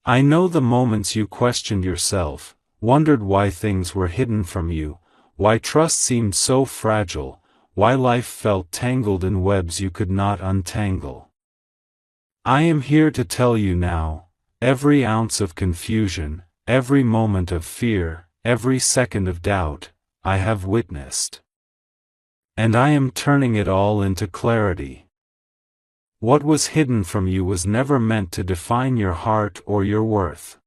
Speaker 1: I know the moments you questioned yourself, wondered why things were hidden from you, why trust seemed so fragile, why life felt tangled in webs you could not untangle. I am here to tell you now, every ounce of confusion, every moment of fear, every second of doubt, I have witnessed. And I am turning it all into clarity. What was hidden from you was never meant to define your heart or your worth.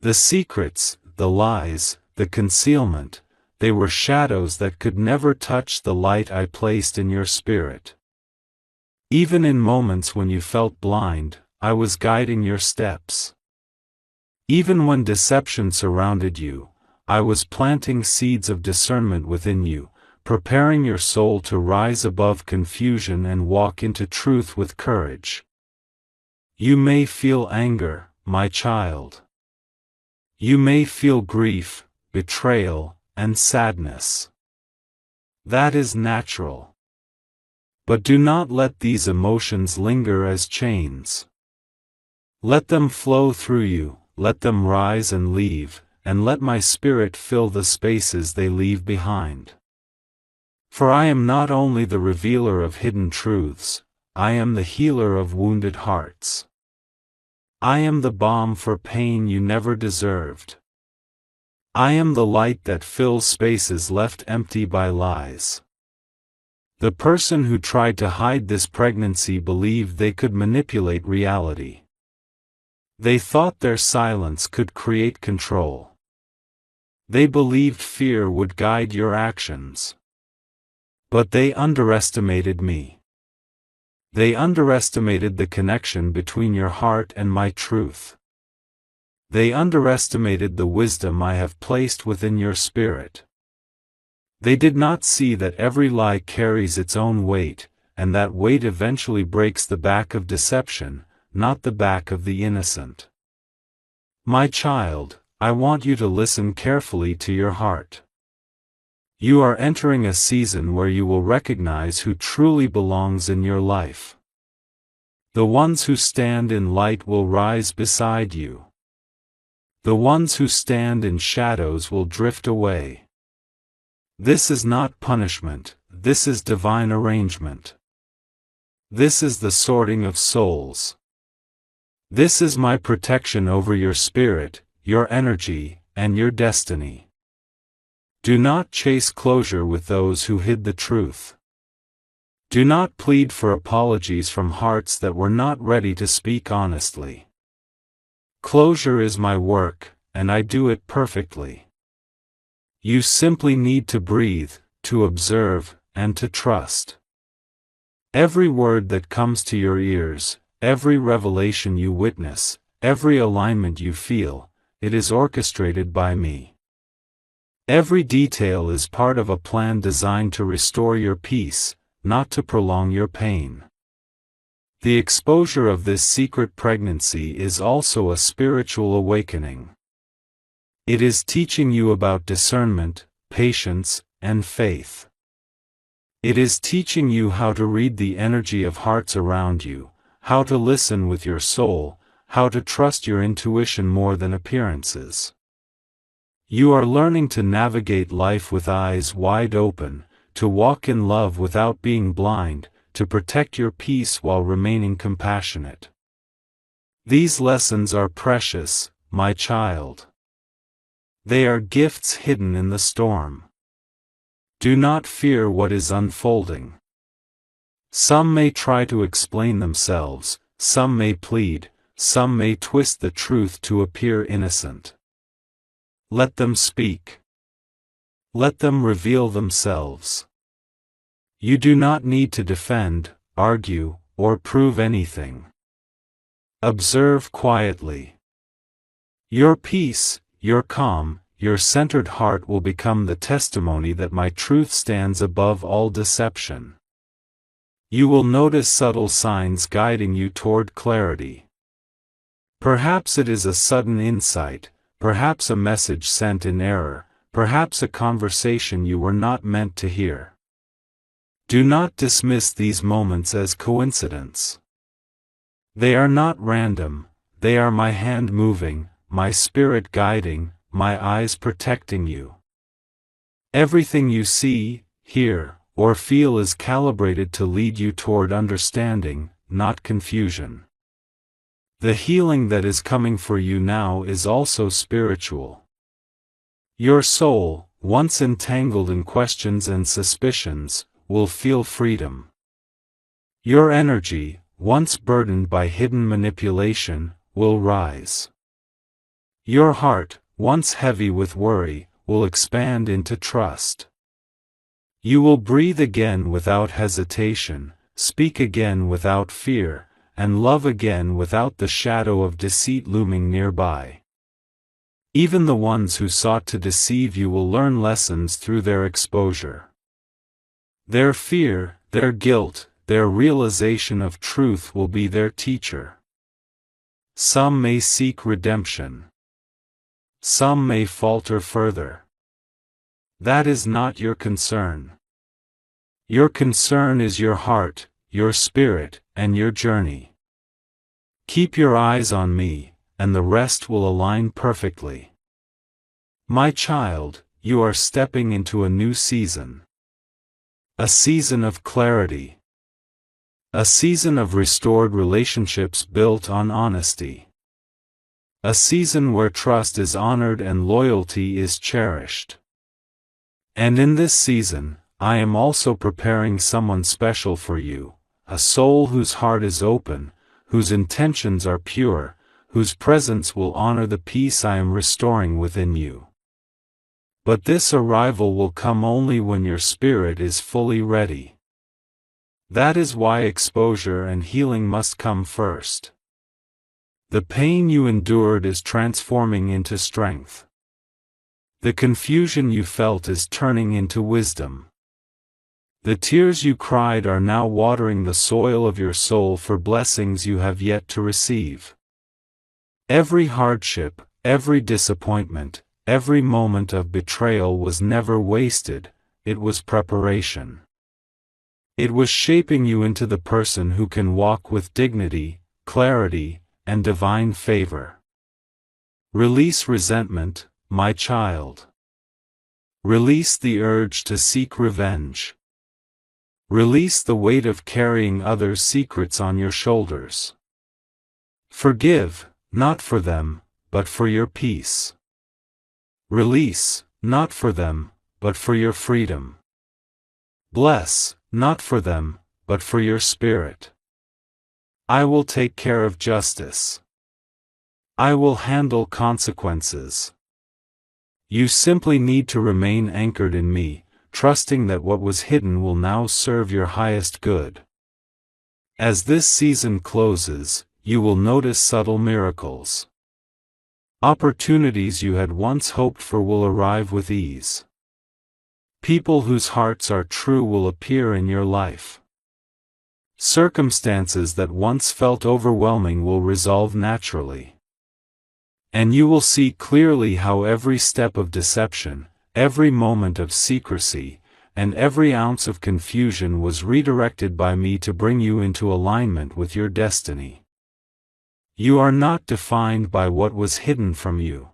Speaker 1: The secrets, the lies, the concealment, they were shadows that could never touch the light I placed in your spirit. Even in moments when you felt blind, I was guiding your steps. Even when deception surrounded you, I was planting seeds of discernment within you, preparing your soul to rise above confusion and walk into truth with courage. You may feel anger, my child. You may feel grief, betrayal, and sadness. That is natural. But do not let these emotions linger as chains. Let them flow through you, let them rise and leave, and let my spirit fill the spaces they leave behind. For I am not only the revealer of hidden truths, I am the healer of wounded hearts. I am the balm for pain you never deserved. I am the light that fills spaces left empty by lies. The person who tried to hide this pregnancy believed they could manipulate reality. They thought their silence could create control. They believed fear would guide your actions. But they underestimated me. They underestimated the connection between your heart and my truth. They underestimated the wisdom I have placed within your spirit. They did not see that every lie carries its own weight, and that weight eventually breaks the back of deception, not the back of the innocent. My child, I want you to listen carefully to your heart. You are entering a season where you will recognize who truly belongs in your life. The ones who stand in light will rise beside you. The ones who stand in shadows will drift away. This is not punishment, this is divine arrangement. This is the sorting of souls. This is my protection over your spirit, your energy, and your destiny. Do not chase closure with those who hid the truth. Do not plead for apologies from hearts that were not ready to speak honestly. Closure is my work, and I do it perfectly. You simply need to breathe, to observe, and to trust. Every word that comes to your ears, every revelation you witness, every alignment you feel, it is orchestrated by me. Every detail is part of a plan designed to restore your peace, not to prolong your pain. The exposure of this secret pregnancy is also a spiritual awakening. It is teaching you about discernment, patience, and faith. It is teaching you how to read the energy of hearts around you, how to listen with your soul, how to trust your intuition more than appearances. You are learning to navigate life with eyes wide open, to walk in love without being blind, to protect your peace while remaining compassionate. These lessons are precious, my child. They are gifts hidden in the storm. Do not fear what is unfolding. Some may try to explain themselves, some may plead, some may twist the truth to appear innocent. Let them speak. Let them reveal themselves. You do not need to defend, argue, or prove anything. Observe quietly. Your peace, your calm, your centered heart will become the testimony that my truth stands above all deception. You will notice subtle signs guiding you toward clarity. Perhaps it is a sudden insight, perhaps a message sent in error, perhaps a conversation you were not meant to hear. Do not dismiss these moments as coincidence. They are not random, they are my hand moving, my spirit guiding, my eyes protecting you. Everything you see, hear, or feel is calibrated to lead you toward understanding, not confusion. The healing that is coming for you now is also spiritual. Your soul, once entangled in questions and suspicions, will feel freedom. Your energy, once burdened by hidden manipulation, will rise. Your heart, once heavy with worry, will expand into trust. You will breathe again without hesitation, speak again without fear, and love again without the shadow of deceit looming nearby. Even the ones who sought to deceive you will learn lessons through their exposure. Their fear, their guilt, their realization of truth will be their teacher. Some may seek redemption. Some may falter further. That is not your concern. Your concern is your heart, your spirit, and your journey. Keep your eyes on me, and the rest will align perfectly. My child, you are stepping into a new season. A season of clarity. A season of restored relationships built on honesty. A season where trust is honored and loyalty is cherished. And in this season, I am also preparing someone special for you, a soul whose heart is open, whose intentions are pure, whose presence will honor the peace I am restoring within you. But this arrival will come only when your spirit is fully ready. That is why exposure and healing must come first. The pain you endured is transforming into strength. The confusion you felt is turning into wisdom. The tears you cried are now watering the soil of your soul for blessings you have yet to receive. Every hardship, every disappointment, every moment of betrayal was never wasted, it was preparation. It was shaping you into the person who can walk with dignity, clarity, and divine favor. Release resentment, my child. Release the urge to seek revenge. Release the weight of carrying others' secrets on your shoulders. Forgive, not for them, but for your peace. Release, not for them, but for your freedom. Bless, not for them, but for your spirit. I will take care of justice. I will handle consequences. You simply need to remain anchored in me, trusting that what was hidden will now serve your highest good. As this season closes, you will notice subtle miracles. Opportunities you had once hoped for will arrive with ease. People whose hearts are true will appear in your life. Circumstances that once felt overwhelming will resolve naturally. And you will see clearly how every step of deception, every moment of secrecy, and every ounce of confusion was redirected by me to bring you into alignment with your destiny. You are not defined by what was hidden from you.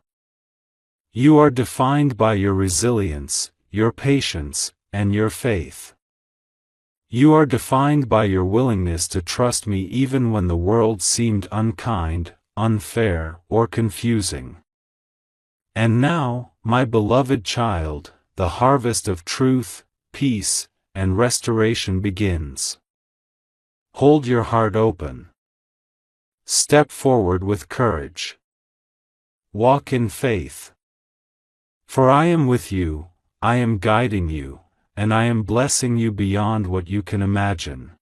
Speaker 1: You are defined by your resilience, your patience, and your faith. You are defined by your willingness to trust me even when the world seemed unkind, unfair, or confusing. And now, my beloved child, the harvest of truth, peace, and restoration begins. Hold your heart open. Step forward with courage. Walk in faith. For I am with you, I am guiding you, and I am blessing you beyond what you can imagine.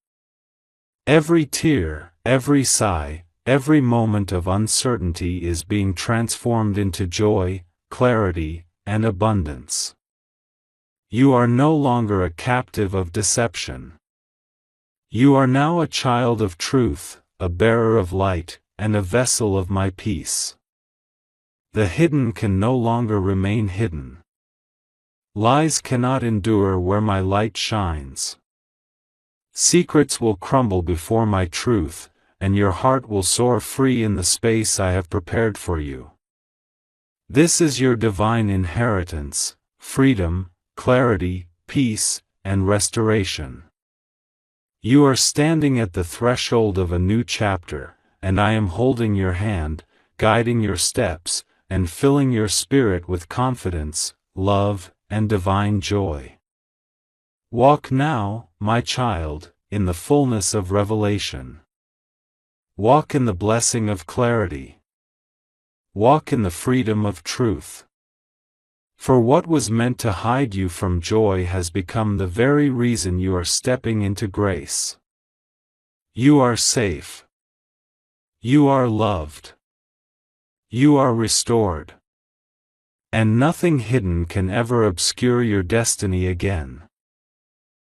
Speaker 1: Every tear, every sigh, every moment of uncertainty is being transformed into joy, clarity, and abundance. You are no longer a captive of deception. You are now a child of truth, a bearer of light, and a vessel of my peace. The hidden can no longer remain hidden. Lies cannot endure where my light shines. Secrets will crumble before my truth, and your heart will soar free in the space I have prepared for you. This is your divine inheritance: freedom, clarity, peace, and restoration. You are standing at the threshold of a new chapter, and I am holding your hand, guiding your steps, and filling your spirit with confidence, love, and divine joy. Walk now, my child, in the fullness of revelation. Walk in the blessing of clarity. Walk in the freedom of truth. For what was meant to hide you from joy has become the very reason you are stepping into grace. You are safe. You are loved. You are restored. And nothing hidden can ever obscure your destiny again.